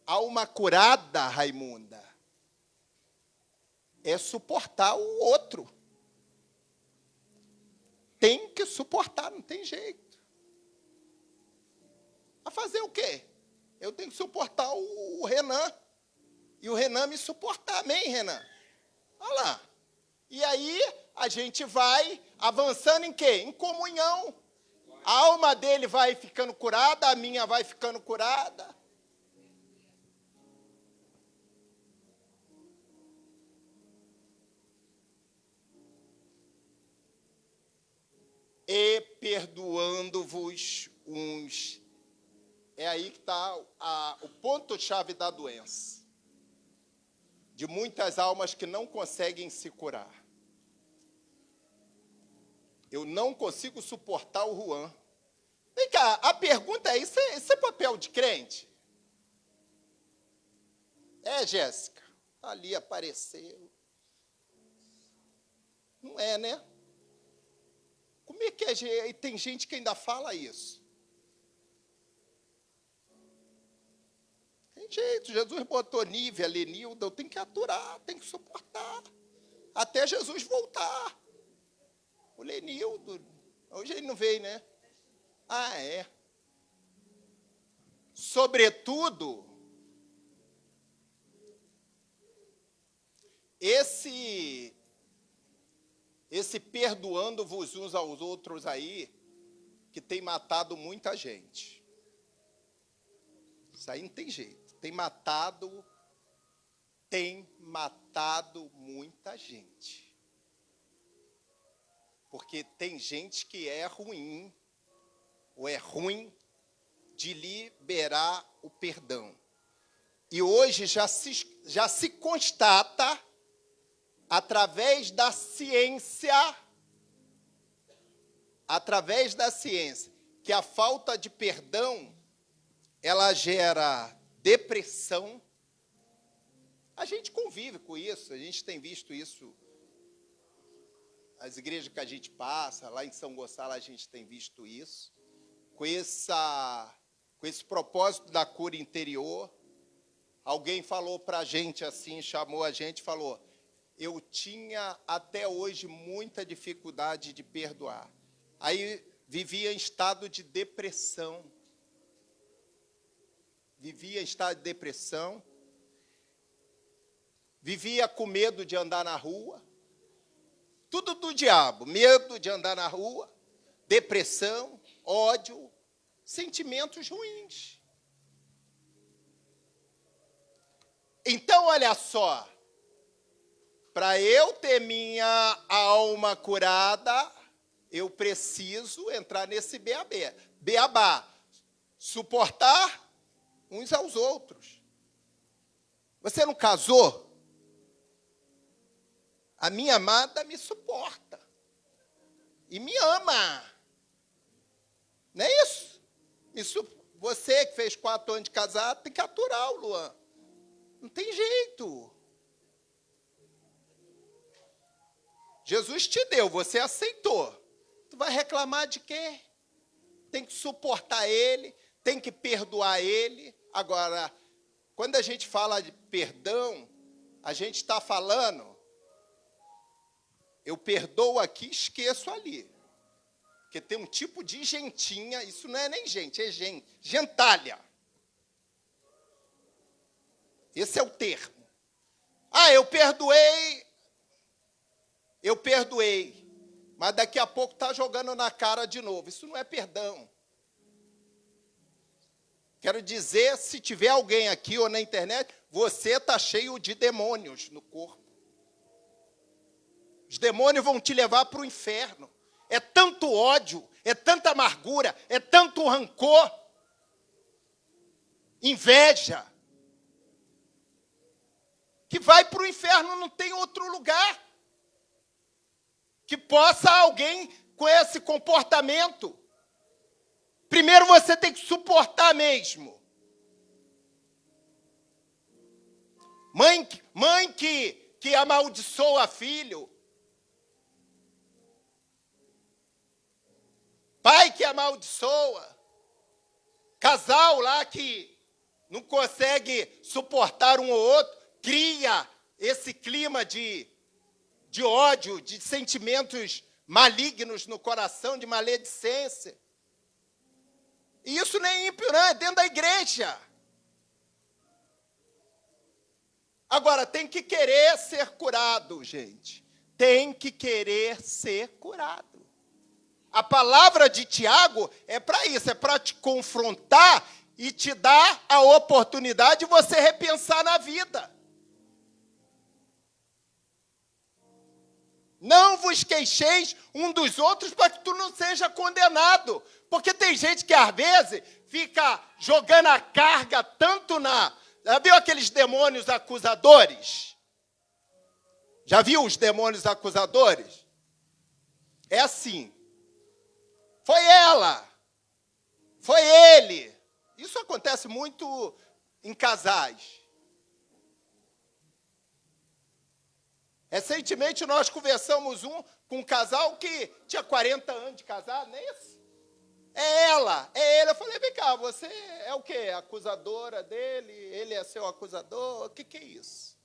alma curada, Raimunda, é suportar o outro. Tem que suportar, não tem jeito. A fazer o quê? Eu tenho que suportar o Renan. E o Renan me suportar. Amém, Renan? Olha lá. E aí a gente vai avançando em quê? Em comunhão. A alma dele vai ficando curada, a minha vai ficando curada. E perdoando-vos uns. É aí que está o ponto-chave da doença. De muitas almas que não conseguem se curar. Eu não consigo suportar o Juan. Vem cá, a pergunta é, isso é papel de crente? É, Jéssica? Ali apareceu. Não é, né? Como é que é? Tem gente que ainda fala isso. Tem jeito, Jesus botou Nívia, Lenilda, eu tenho que aturar, tenho que suportar. Até Jesus voltar. O Lenildo, hoje ele não veio, né? Ah, é. Sobretudo, esse perdoando-vos uns aos outros aí, que tem matado muita gente. Isso aí não tem jeito. Tem matado muita gente. Porque tem gente que é ruim, ou é ruim, de liberar o perdão. E hoje já se constata, através da ciência, que a falta de perdão, ela gera depressão. A gente convive com isso, a gente tem visto isso. As igrejas que a gente passa, lá em São Gonçalo, a gente tem visto isso. Com esse propósito da cura interior, alguém falou para a gente assim, chamou a gente e falou: eu tinha até hoje muita dificuldade de perdoar. Aí vivia em estado de depressão. Vivia com medo de andar na rua. Tudo do diabo, medo de andar na rua, depressão, ódio, sentimentos ruins. Então, olha só, para eu ter minha alma curada, eu preciso entrar nesse beabá, suportar uns aos outros. Você não casou? A minha amada me suporta. E me ama. Não é isso? Você que fez 4 anos de casado, tem que aturar o Luan. Não tem jeito. Jesus te deu, você aceitou. Tu vai reclamar de quê? Tem que suportar ele, tem que perdoar ele. Agora, quando a gente fala de perdão, a gente está falando... Eu perdoo aqui, esqueço ali. Porque tem um tipo de gentinha, isso não é nem gente, é gentalha. Esse é o termo. Ah, eu perdoei, mas daqui a pouco está jogando na cara de novo. Isso não é perdão. Quero dizer, se tiver alguém aqui ou na internet, você está cheio de demônios no corpo. Os demônios vão te levar para o inferno. É tanto ódio, é tanta amargura, é tanto rancor, inveja, que vai para o inferno, não tem outro lugar que possa alguém com esse comportamento. Primeiro você tem que suportar mesmo. Mãe que amaldiçoa filho, pai que amaldiçoa, casal lá que não consegue suportar um ou outro, cria esse clima de ódio, de sentimentos malignos no coração, de maledicência. E isso nem é ímpio, não, é dentro da igreja. Agora, tem que querer ser curado, gente. Tem que querer ser curado. A palavra de Tiago é para isso, é para te confrontar e te dar a oportunidade de você repensar na vida. Não vos queixeis um dos outros para que tu não seja condenado. Porque tem gente que, às vezes, fica jogando a carga tanto na... Já viu aqueles demônios acusadores? Já viu os demônios acusadores? É assim. Foi ela. Foi ele. Isso acontece muito em casais. Recentemente nós conversamos com um casal que tinha 40 anos de casado, não é isso? É ela, é ele. Eu falei, vem cá, você é o quê? Acusadora dele? Ele é seu acusador? O que é isso?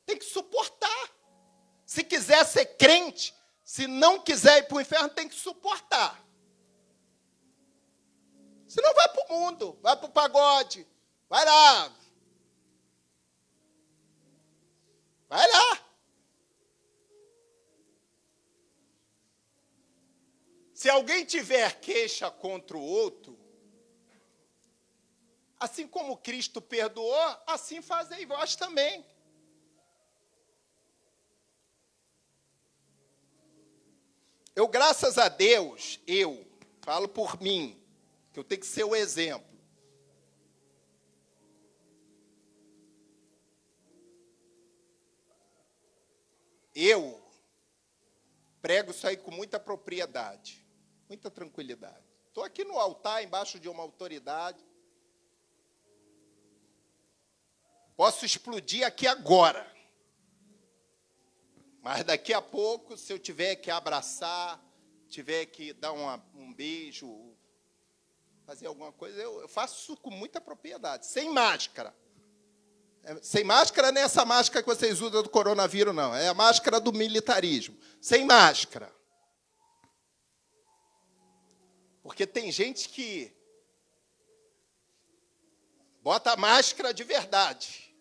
Tem que suportar. Se quiser ser crente, se não quiser ir para o inferno, tem que suportar. Senão vai para o mundo, vai para o pagode, vai lá. Vai lá. Se alguém tiver queixa contra o outro, assim como Cristo perdoou, assim fazei vós também. Eu, graças a Deus, eu falo por mim, que eu tenho que ser o exemplo. Eu prego isso aí com muita propriedade, muita tranquilidade. Estou aqui no altar, embaixo de uma autoridade. Posso explodir aqui agora. Mas daqui a pouco, se eu tiver que abraçar, tiver que dar um beijo, fazer alguma coisa, eu faço isso com muita propriedade, sem máscara. Sem máscara não é essa máscara que vocês usam do coronavírus, não. É a máscara do militarismo. Sem máscara. Porque tem gente que bota a máscara de verdade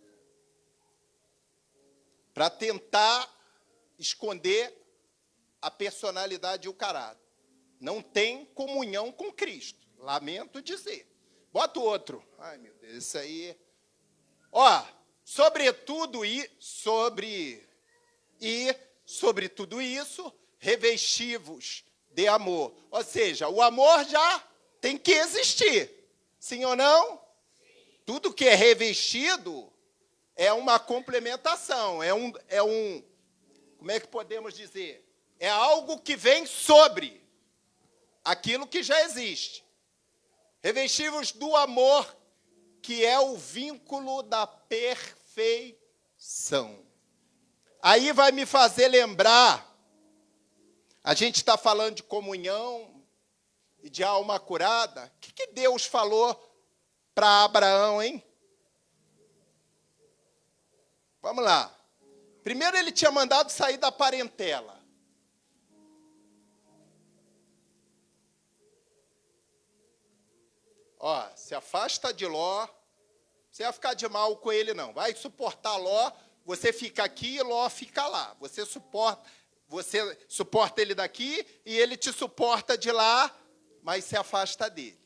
para tentar esconder a personalidade e o caráter. Não tem comunhão com Cristo. Lamento dizer. Bota o outro. Ai, meu Deus, isso aí... Ó, sobre tudo isso, revesti-vos de amor. Ou seja, o amor já tem que existir. Sim ou não? Sim. Tudo que é revestido é uma complementação, é um, como é que podemos dizer? É algo que vem sobre aquilo que já existe. Revesti-vos do amor, que é o vínculo da perfeição. Aí vai me fazer lembrar, a gente está falando de comunhão e de alma curada. O que Deus falou para Abraão, hein? Vamos lá. Primeiro ele tinha mandado sair da parentela. Ó, se afasta de Ló. Você vai ficar de mal com ele, não. Vai suportar Ló, você fica aqui e Ló fica lá. Você suporta ele daqui e ele te suporta de lá, mas se afasta dele.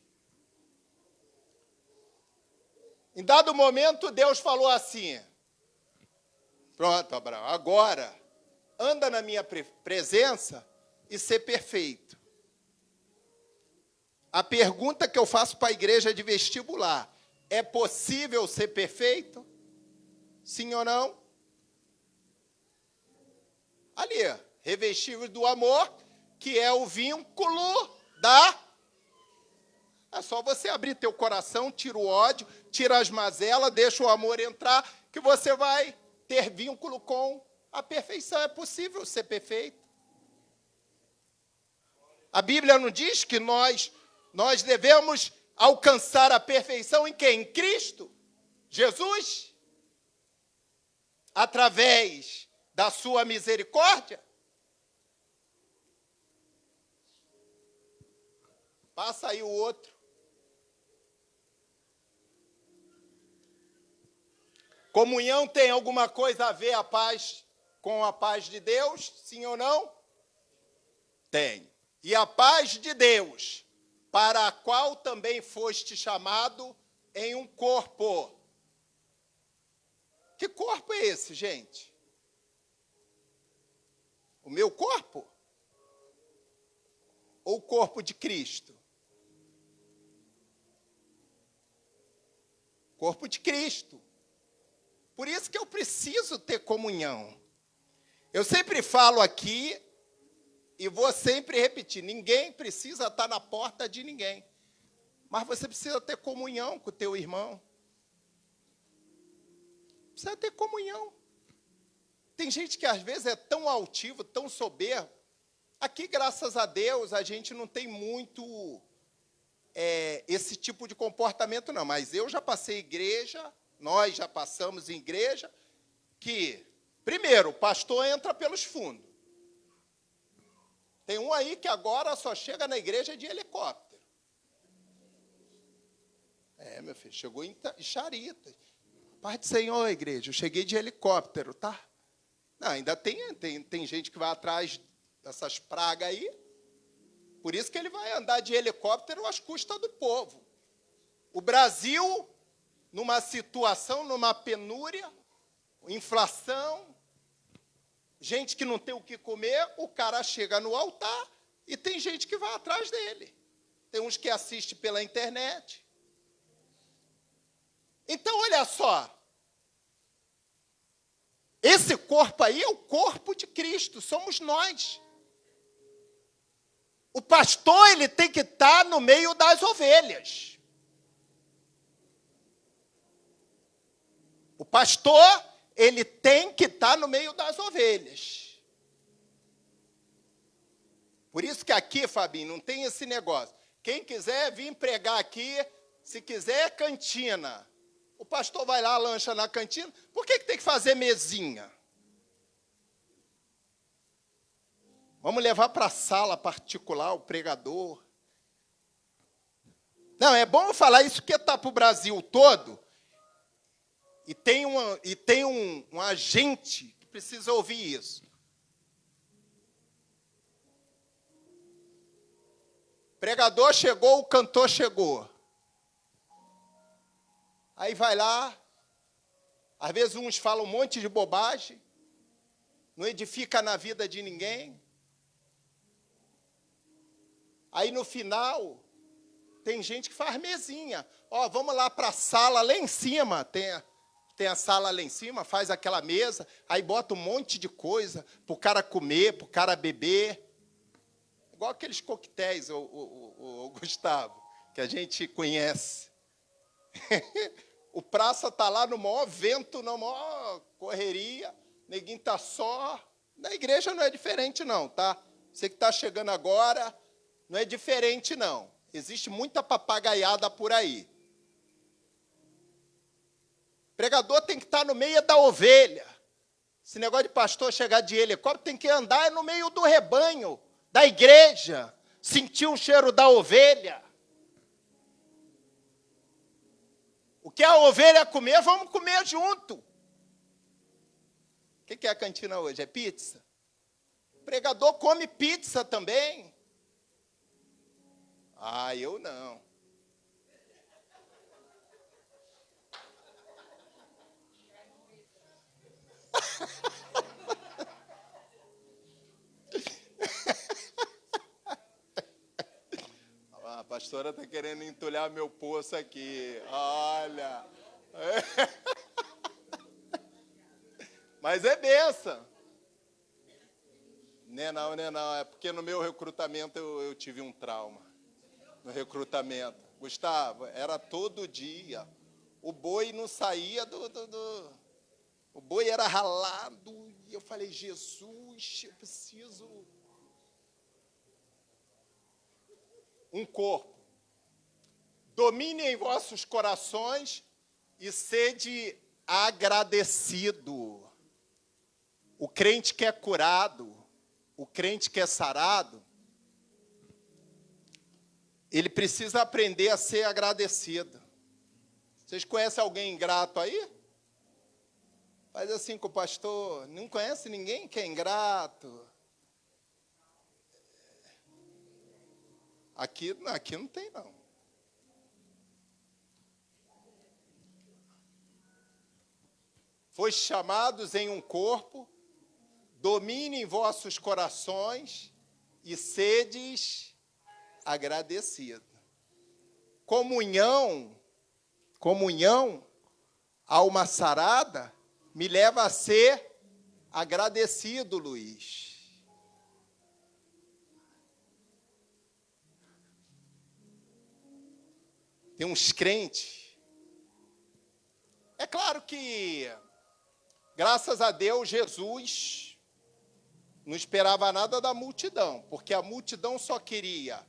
Em dado momento, Deus falou assim, pronto, Abraão, agora anda na minha presença e ser perfeito. A pergunta que eu faço para a igreja de vestibular, é possível ser perfeito? Sim ou não? Ali, revestível do amor, que é o vínculo da... É só você abrir teu coração, tira o ódio, tira as mazelas, deixa o amor entrar, que você vai ter vínculo com a perfeição. É possível ser perfeito. A Bíblia não diz que nós devemos alcançar a perfeição em quem? Em Cristo? Jesus? Através da sua misericórdia? Passa aí o outro. Comunhão tem alguma coisa a ver a paz com a paz de Deus? Sim ou não? Tem. E a paz de Deus, para a qual também foste chamado em um corpo. Que corpo é esse, gente? O meu corpo? Ou o corpo de Cristo? Corpo de Cristo. Por isso que eu preciso ter comunhão. Eu sempre falo aqui e vou sempre repetir, ninguém precisa estar na porta de ninguém. Mas você precisa ter comunhão com o teu irmão. Precisa ter comunhão. Tem gente que às vezes é tão altivo, tão soberbo. Aqui, graças a Deus, a gente não tem muito esse tipo de comportamento, não. Mas eu já passei igreja, nós já passamos em igreja, que, primeiro, o pastor entra pelos fundos. Tem um aí que agora só chega na igreja de helicóptero. Meu filho, chegou em Charita. Paz do Senhor, igreja, eu cheguei de helicóptero, tá? Não, ainda tem gente que vai atrás dessas pragas aí. Por isso que ele vai andar de helicóptero às custas do povo. O Brasil, numa situação, numa penúria, inflação, gente que não tem o que comer, o cara chega no altar e tem gente que vai atrás dele. Tem uns que assistem pela internet. Então, olha só. Esse corpo aí é o corpo de Cristo, somos nós. O pastor, ele tem que estar no meio das ovelhas. O pastor, ele tem que estar no meio das ovelhas. Por isso que aqui, Fabinho, não tem esse negócio. Quem quiser vir pregar aqui, se quiser, cantina. O pastor vai lá, lancha na cantina. Por que tem que fazer mesinha? Vamos levar para a sala particular o pregador. Não, é bom falar isso porque está para o Brasil todo. E tem um agente que precisa ouvir isso. O pregador chegou, o cantor chegou. Aí vai lá, às vezes uns falam um monte de bobagem, não edifica na vida de ninguém. Aí no final, tem gente que faz mesinha. Ó, vamos lá para a sala lá em cima, tem a sala lá em cima, faz aquela mesa, aí bota um monte de coisa para o cara comer, para o cara beber. Igual aqueles coquetéis, o Gustavo, que a gente conhece. O praça está lá no maior vento, na maior correria, neguinho está só. Na igreja não é diferente não, tá? Você que está chegando agora, não é diferente não. Existe muita papagaiada por aí. O pregador tem que estar no meio da ovelha. Esse negócio de pastor chegar de helicóptero tem que andar no meio do rebanho, da igreja, sentir o cheiro da ovelha. O que a ovelha comer, vamos comer junto. O que é a cantina hoje? É pizza? O pregador come pizza também. Ah, eu não. A pastora está querendo entulhar meu poço aqui. Olha. Mas é benção. Não. É porque no meu recrutamento eu tive um trauma. No recrutamento. Gustavo, era todo dia. O boi não saía O boi era ralado. E eu falei, Jesus, eu preciso... Um corpo. Domine em vossos corações e sede agradecido. O crente que é curado, o crente que é sarado, ele precisa aprender a ser agradecido. Vocês conhecem alguém ingrato aí? Faz assim com o pastor, não conhece ninguém que é ingrato. Aqui não tem, não. Fois chamados em um corpo, dominem vossos corações e sedes agradecidos. Comunhão, alma sarada, me leva a ser agradecido, Luiz. Tem uns crentes. É claro que, graças a Deus, Jesus não esperava nada da multidão, porque a multidão só queria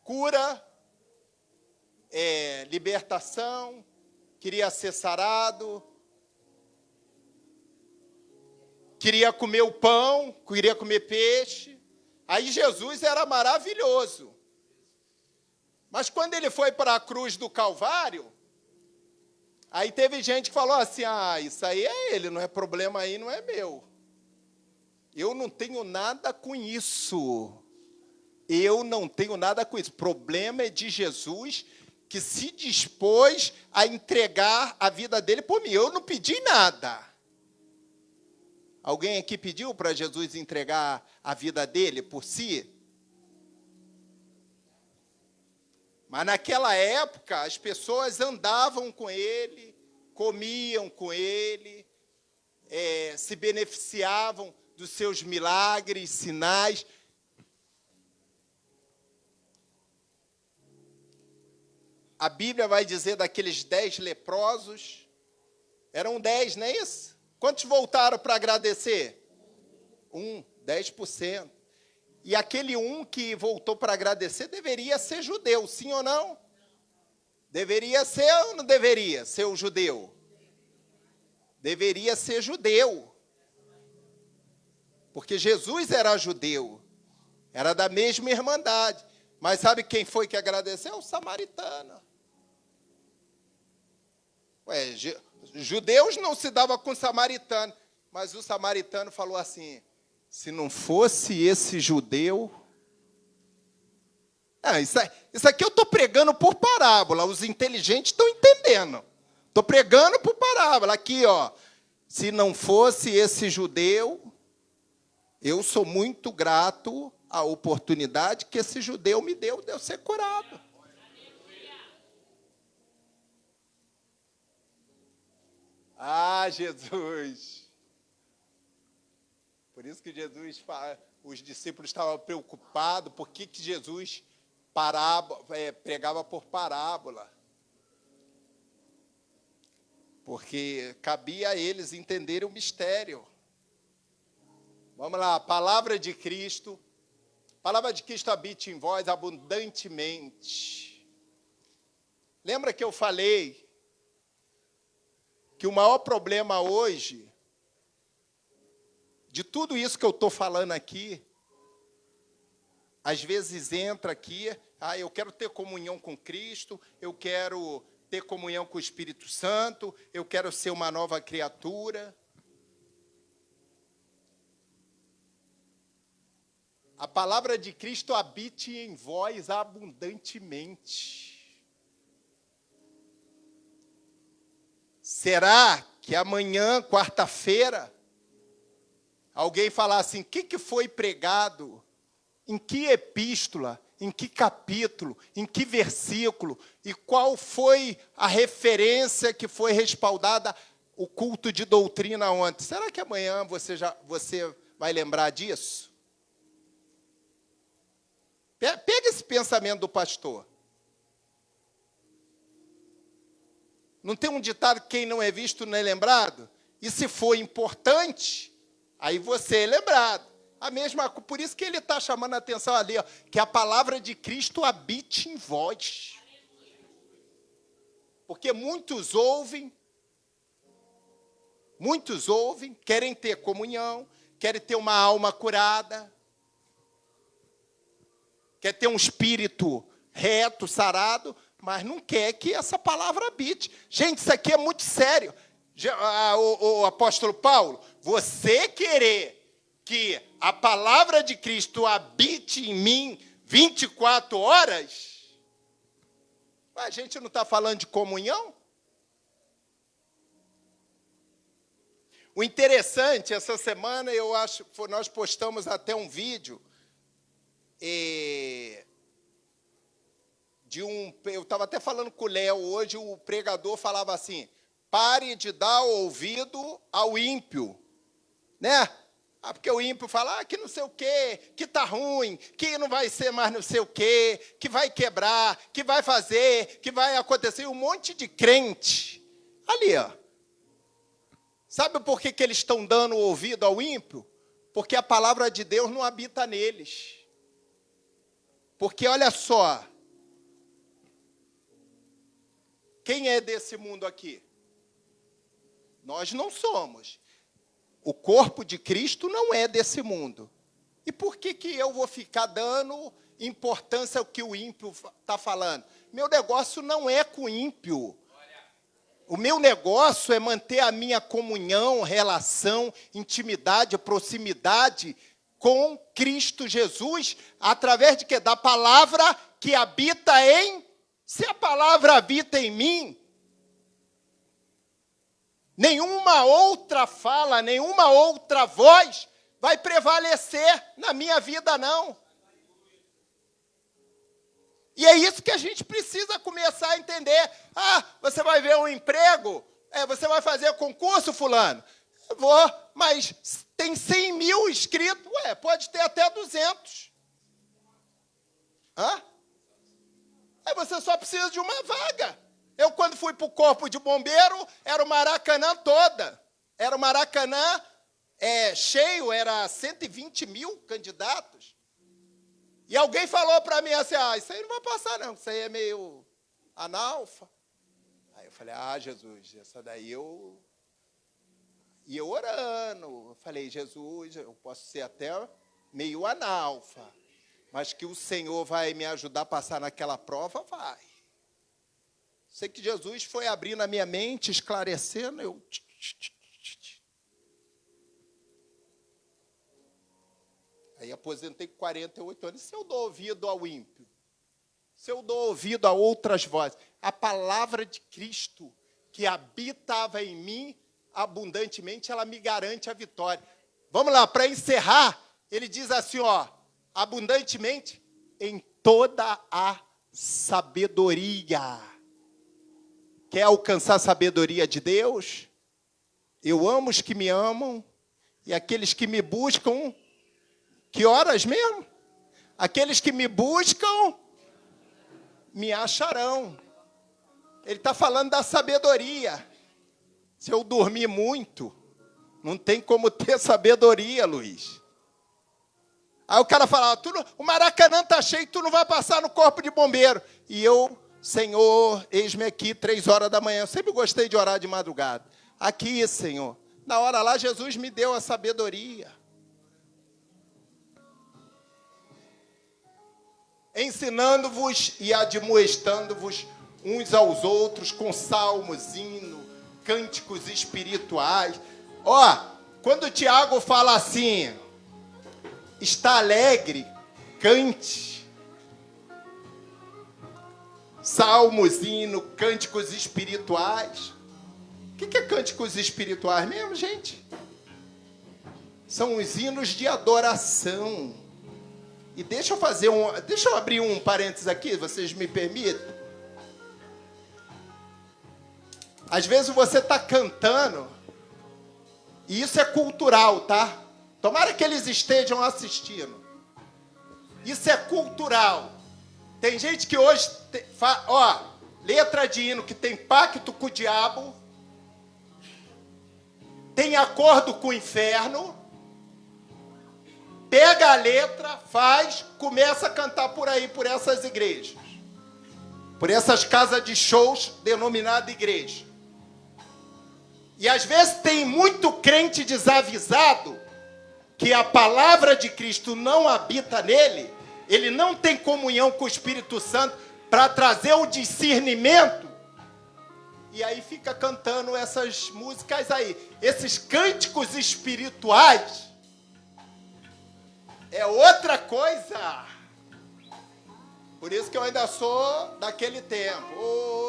cura, libertação, queria ser sarado, queria comer o pão, queria comer peixe. Aí Jesus era maravilhoso. Mas quando ele foi para a cruz do Calvário, aí teve gente que falou assim, isso aí é ele, não é problema aí, não é meu. Eu não tenho nada com isso. Eu não tenho nada com isso. O problema é de Jesus, que se dispôs a entregar a vida dele por mim. Eu não pedi nada. Alguém aqui pediu para Jesus entregar a vida dele por si? Mas naquela época, as pessoas andavam com ele, comiam com ele, se beneficiavam dos seus milagres, sinais. A Bíblia vai dizer daqueles 10 leprosos, eram 10, não é isso? Quantos voltaram para agradecer? 10%. E aquele que voltou para agradecer deveria ser judeu, sim ou não? Deveria ser ou não deveria ser o judeu? Deveria ser judeu. Porque Jesus era judeu. Era da mesma irmandade. Mas sabe quem foi que agradeceu? O samaritano. Judeus não se davam com samaritano. Mas o samaritano falou assim, se não fosse esse judeu... Isso aqui eu estou pregando por parábola, os inteligentes estão entendendo. Estou pregando por parábola, aqui, ó. Se não fosse esse judeu, eu sou muito grato à oportunidade que esse judeu me deu de eu ser curado. Jesus... Por isso que Jesus, os discípulos estavam preocupados, por que Jesus pregava por parábola. Porque cabia a eles entenderem o mistério. Vamos lá, palavra de Cristo habite em vós abundantemente. Lembra que eu falei que o maior problema hoje, de tudo isso que eu estou falando aqui, às vezes entra aqui, eu quero ter comunhão com Cristo, eu quero ter comunhão com o Espírito Santo, eu quero ser uma nova criatura. A palavra de Cristo habite em vós abundantemente. Será que amanhã, quarta-feira, alguém falar assim, o que foi pregado, em que epístola, em que capítulo, em que versículo, e qual foi a referência que foi respaldada o culto de doutrina ontem? Será que amanhã você vai lembrar disso? Pega esse pensamento do pastor. Não tem um ditado que quem não é visto não é lembrado? E se for importante... Aí você é lembrado. Por isso que ele está chamando a atenção ali, ó, que a palavra de Cristo habite em vós. Porque muitos ouvem, querem ter comunhão, querem ter uma alma curada, quer ter um espírito reto, sarado, mas não quer que essa palavra habite. Gente, isso aqui é muito sério. o apóstolo Paulo, você querer que a palavra de Cristo habite em mim 24 horas, a gente não está falando de comunhão? O interessante, essa semana, eu acho, nós postamos até um vídeo eu estava até falando com o Léo hoje, o pregador falava assim, pare de dar ouvido ao ímpio, né? Porque o ímpio fala que não sei o quê, que está ruim, que não vai ser mais não sei o quê, que vai quebrar, que vai fazer, que vai acontecer. Um monte de crente ali, ó. Sabe por que eles estão dando ouvido ao ímpio? Porque a palavra de Deus não habita neles. Porque, olha só, quem é desse mundo aqui? Nós não somos. O corpo de Cristo não é desse mundo. E por que eu vou ficar dando importância ao que o ímpio está falando? Meu negócio não é com o ímpio. O meu negócio é manter a minha comunhão, relação, intimidade, proximidade com Cristo Jesus, através de quê? Da palavra que habita em... Se a palavra habita em mim, nenhuma outra fala, nenhuma outra voz vai prevalecer na minha vida, não. E é isso que a gente precisa começar a entender. Você vai ver um emprego, você vai fazer concurso, fulano? Eu vou, mas tem 100 mil inscritos. Pode ter até 200. Aí você só precisa de uma vaga. Eu, quando fui para o corpo de bombeiro, era o Maracanã toda. Era o Maracanã cheio, era 120 mil candidatos. E alguém falou para mim assim, isso aí não vai passar não, isso aí é meio analfa. Aí eu falei, Jesus, essa daí eu... E eu orando, eu falei, Jesus, eu posso ser até meio analfa, mas que o Senhor vai me ajudar a passar naquela prova, vai. Sei que Jesus foi abrindo a minha mente, esclarecendo, eu... Aí aposentei com 48 anos. Se eu dou ouvido ao ímpio, se eu dou ouvido a outras vozes, a palavra de Cristo que habitava em mim abundantemente, ela me garante a vitória. Vamos lá, para encerrar, ele diz assim, abundantemente em toda a sabedoria. Quer alcançar a sabedoria de Deus? Eu amo os que me amam e aqueles que me buscam. Que horas mesmo? Aqueles que me buscam, me acharão. Ele está falando da sabedoria. Se eu dormir muito, não tem como ter sabedoria, Luiz. Aí o cara fala, o Maracanã está cheio, tu não vai passar no corpo de bombeiro. E eu, Senhor, eis-me aqui, 3 horas da manhã. Eu sempre gostei de orar de madrugada. Aqui, Senhor. Na hora lá, Jesus me deu a sabedoria. Ensinando-vos e admoestando-vos uns aos outros com salmos, hino, cânticos espirituais. Quando o Tiago fala assim, está alegre, cante. Salmos, hino, cânticos espirituais. O que é cânticos espirituais mesmo, gente? São os hinos de adoração. E deixa eu abrir um parênteses aqui, vocês me permitem? Às vezes você está cantando, e isso é cultural, tá? Tomara que eles estejam assistindo. Isso é cultural. Tem gente que hoje, letra de hino que tem pacto com o diabo, tem acordo com o inferno, pega a letra, começa a cantar por aí, por essas igrejas. Por essas casas de shows denominadas igreja. E às vezes tem muito crente desavisado que a palavra de Cristo não habita nele, ele não tem comunhão com o Espírito Santo para trazer o discernimento e aí fica cantando essas músicas aí. Esses cânticos espirituais é outra coisa. Por isso que eu ainda sou daquele tempo.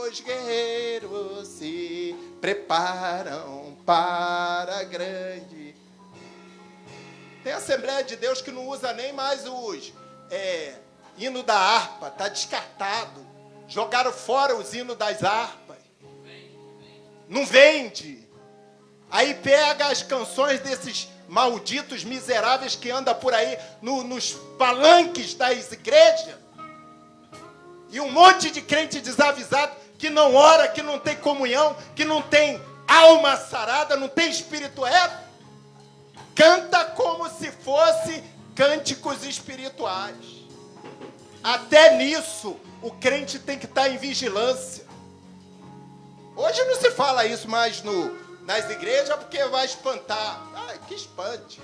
Os guerreiros se preparam para a grande. Tem Assembleia de Deus que não usa nem mais os hino da harpa, está descartado. Jogaram fora os hinos das harpas. Não vende. Aí pega as canções desses malditos miseráveis que andam por aí nos palanques das igrejas. E um monte de crente desavisado que não ora, que não tem comunhão, que não tem alma sarada, não tem espírito reto. Canta como se fosse cânticos espirituais. Até nisso, o crente tem que estar em vigilância. Hoje não se fala isso mais nas igrejas porque vai espantar. Ai, que espante.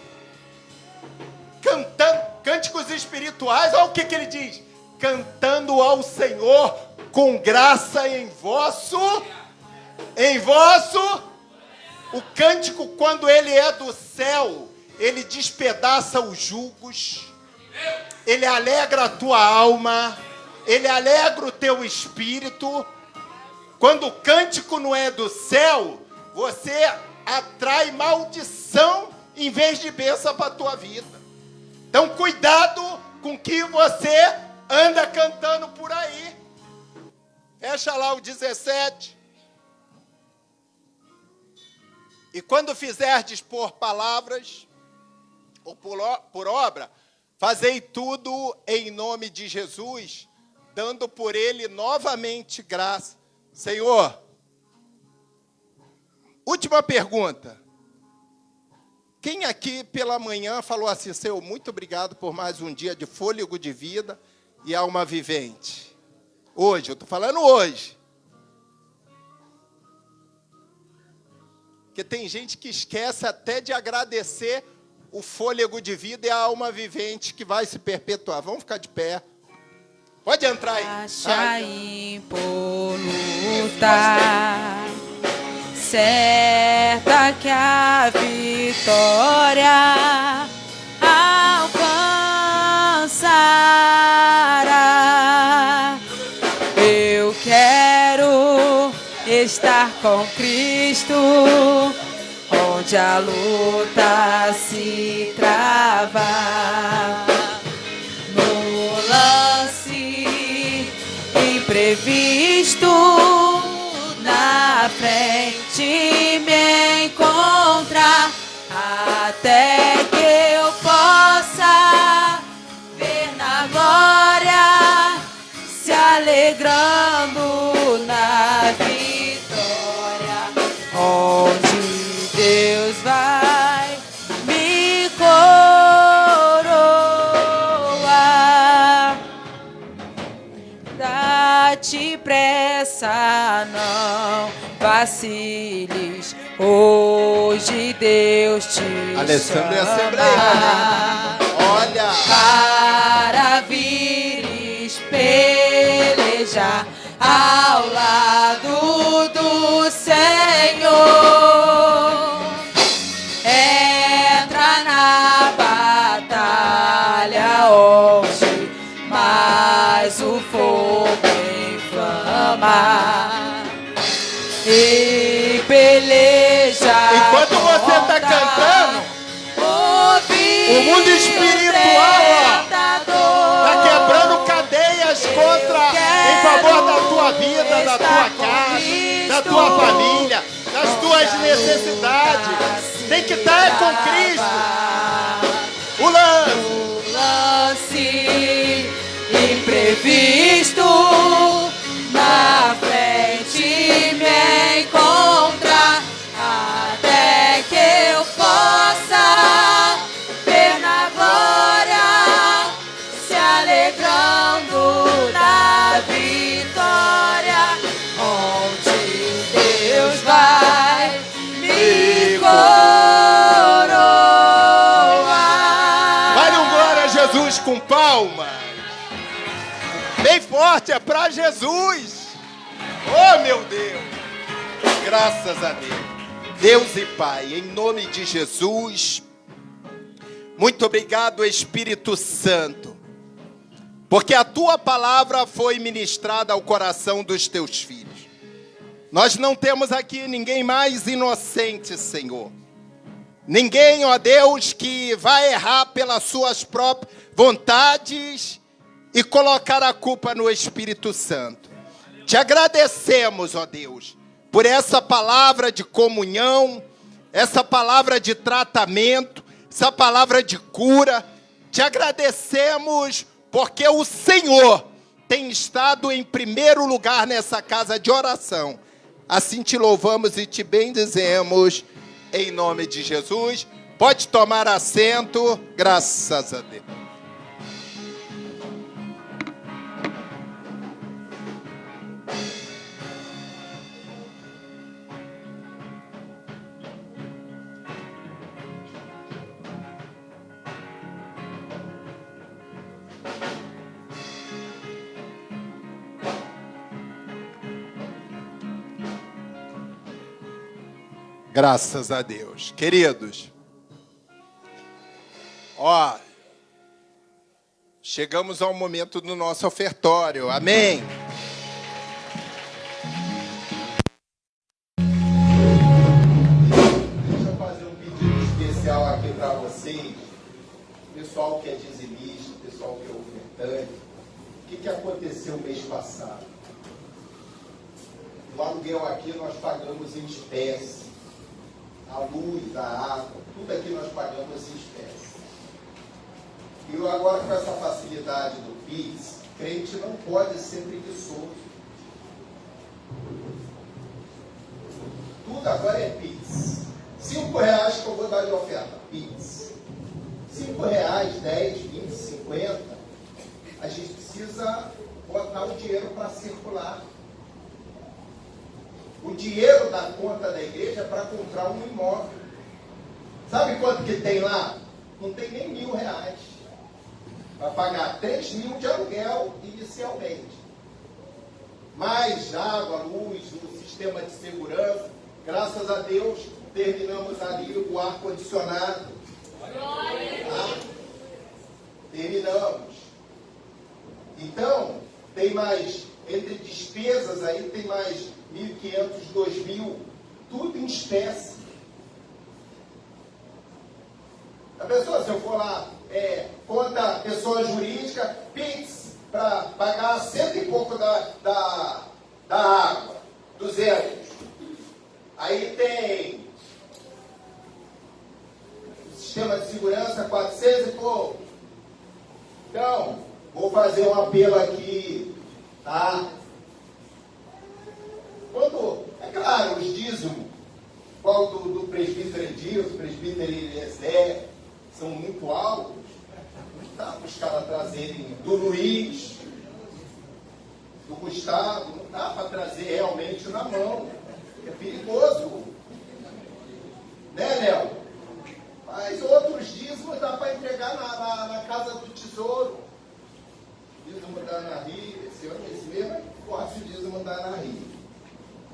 Cantando cânticos espirituais, olha o que ele diz. Cantando ao Senhor com graça em vosso. O cântico, quando ele é do céu, ele despedaça os julgos, ele alegra a tua alma, ele alegra o teu espírito. Quando o cântico não é do céu, você atrai maldição em vez de bênção para a tua vida. Então, cuidado com o que você anda cantando por aí. Fecha lá o 17. E quando fizerdes por palavras ou por obra, fazei tudo em nome de Jesus, dando por ele novamente graça. Senhor, última pergunta. Quem aqui pela manhã falou assim, Senhor, muito obrigado por mais um dia de fôlego de vida e alma vivente? Hoje, eu estou falando hoje. Porque tem gente que esquece até de agradecer o fôlego de vida e a alma vivente que vai se perpetuar. Vamos ficar de pé. Pode entrar aí. Acha impoluta, certa que a vitória alcançará. Eu quero estar com Cristo, onde a luta se trava. No lance imprevisto, na frente me encontrar, até que eu possa ver na glória, se alegrando na vitória, onde Deus vai me coroar. Dá-te pressa, não vaciles, hoje Deus te Alessandro e chama. Assembleia. Olha. Para vires pelejar ao lado do Senhor. Entra na batalha onde mais o fogo inflama, e peleja. Enquanto você está cantando, o mundo espiritual está quebrando cadeias em favor da tua vida, da tua casa, da tua família, das tuas necessidades. Tem que estar com Cristo. O lance imprevisto, na frente me encontra, até que eu possa ver na glória, se alegrando na vitória, onde Deus vai me coroar. Vai no glória a Jesus com palmas. Bem forte, é para Jesus. Oh, meu Deus. Graças a Deus. Deus e Pai, em nome de Jesus, muito obrigado, Espírito Santo, porque a Tua palavra foi ministrada ao coração dos Teus filhos. Nós não temos aqui ninguém mais inocente, Senhor. Ninguém, ó Deus, que vai errar pelas suas próprias vontades e colocar a culpa no Espírito Santo. Te agradecemos, ó Deus, por essa palavra de comunhão, essa palavra de tratamento, essa palavra de cura. Te agradecemos porque o Senhor tem estado em primeiro lugar nessa casa de oração. Assim te louvamos e te bendizemos, em nome de Jesus. Pode tomar assento, graças a Deus. Graças a Deus. Queridos, chegamos ao momento do nosso ofertório. Amém? Deixa eu fazer um pedido especial aqui para vocês. Pessoal que é dizimista, pessoal que é ofertante. O que aconteceu mês passado? O aluguel aqui nós pagamos em espécie. A luz, a água, tudo aqui nós pagamos em espécie. E agora, com essa facilidade do Pix, crente não pode ser preguiçoso. Tudo agora é Pix. R$5 que eu vou dar de oferta, Pix. R$5, 10, 20, 50. A gente precisa botar o dinheiro para circular. O dinheiro da conta da igreja é para comprar um imóvel. Sabe quanto que tem lá? Não tem nem R$1.000. Vai pagar 3.000 de aluguel inicialmente. Mais água, luz, o sistema de segurança. Graças a Deus, terminamos ali o ar-condicionado. Terminamos. Então, tem mais, entre despesas aí, tem mais 1.500, 2.000, tudo em espécie. A pessoa, se eu for lá, conta pessoa jurídica, Pix, para pagar 100 e pouco da água, 200. Aí tem sistema de segurança, 400 e pouco. Então, vou fazer um apelo aqui, tá? É claro, os dízimos, qual do presbítero Edilson, presbítero Eliezer, são muito altos. Não dá para os caras trazerem do Luiz, do Gustavo, não dá para trazer realmente na mão. É perigoso. Né, Léo? Mas outros dízimos dá para entregar na casa do tesouro. Dízimo da Anahi, esse ano, esse mesmo é forte o dízimo da Anahi.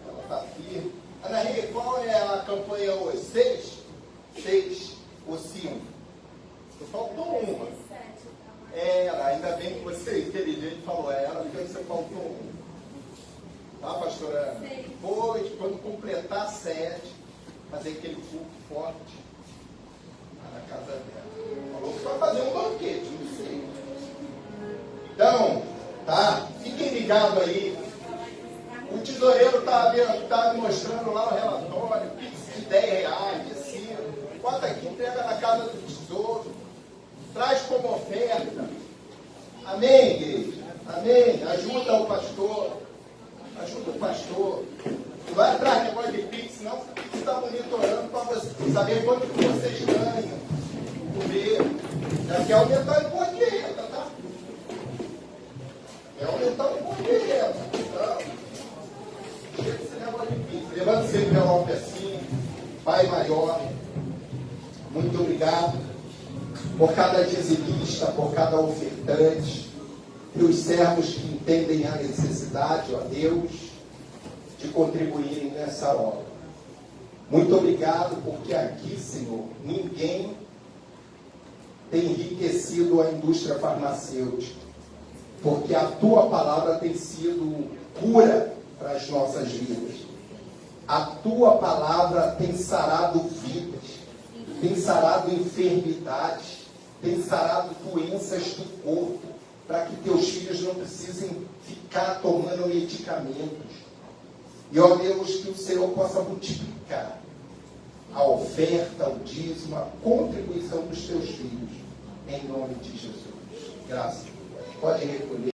Ela está firme. Anahi, qual é a campanha hoje? 6 ou 5? Faltou uma. Ela, ainda bem que você é inteligente, falou ela, porque você faltou uma. Tá, pastora? Depois, quando completar 7, fazer aquele culto forte na casa dela. Falou que vai fazer um banquete, não sei. Então, tá? Fiquem ligados aí. O tesoureiro tá me mostrando lá o relatório, Pix de R$10, assim. Bota aqui, entrega na casa do tesouro. Traz como oferta. Amém, igreja? Amém? Ajuda o pastor. Ajuda o pastor. Não vai atrás de negócio de Pix, não, porque o Pix está monitorando para você saber quanto que vocês ganham. Comer. Já quer aumentar o imposto de renda, tá? Quer aumentar o imposto de renda. Então, chega esse negócio de Pix. Levanta sempre a mão assim. Pai maior, muito obrigado por cada dizimista, por cada ofertante, pelos servos que entendem a necessidade, ó Deus. de contribuírem nessa obra. Muito obrigado, porque aqui, Senhor, ninguém tem enriquecido a indústria farmacêutica, porque a Tua palavra tem sido cura para as nossas vidas. A Tua palavra tem sarado vidas, tem sarado enfermidades, tem sarado doenças do corpo, para que Teus filhos não precisem ficar tomando medicamentos. E, ó Deus, que o Senhor possa multiplicar a oferta, o dízimo, a contribuição dos Teus filhos, em nome de Jesus. Graças. Pode recolher.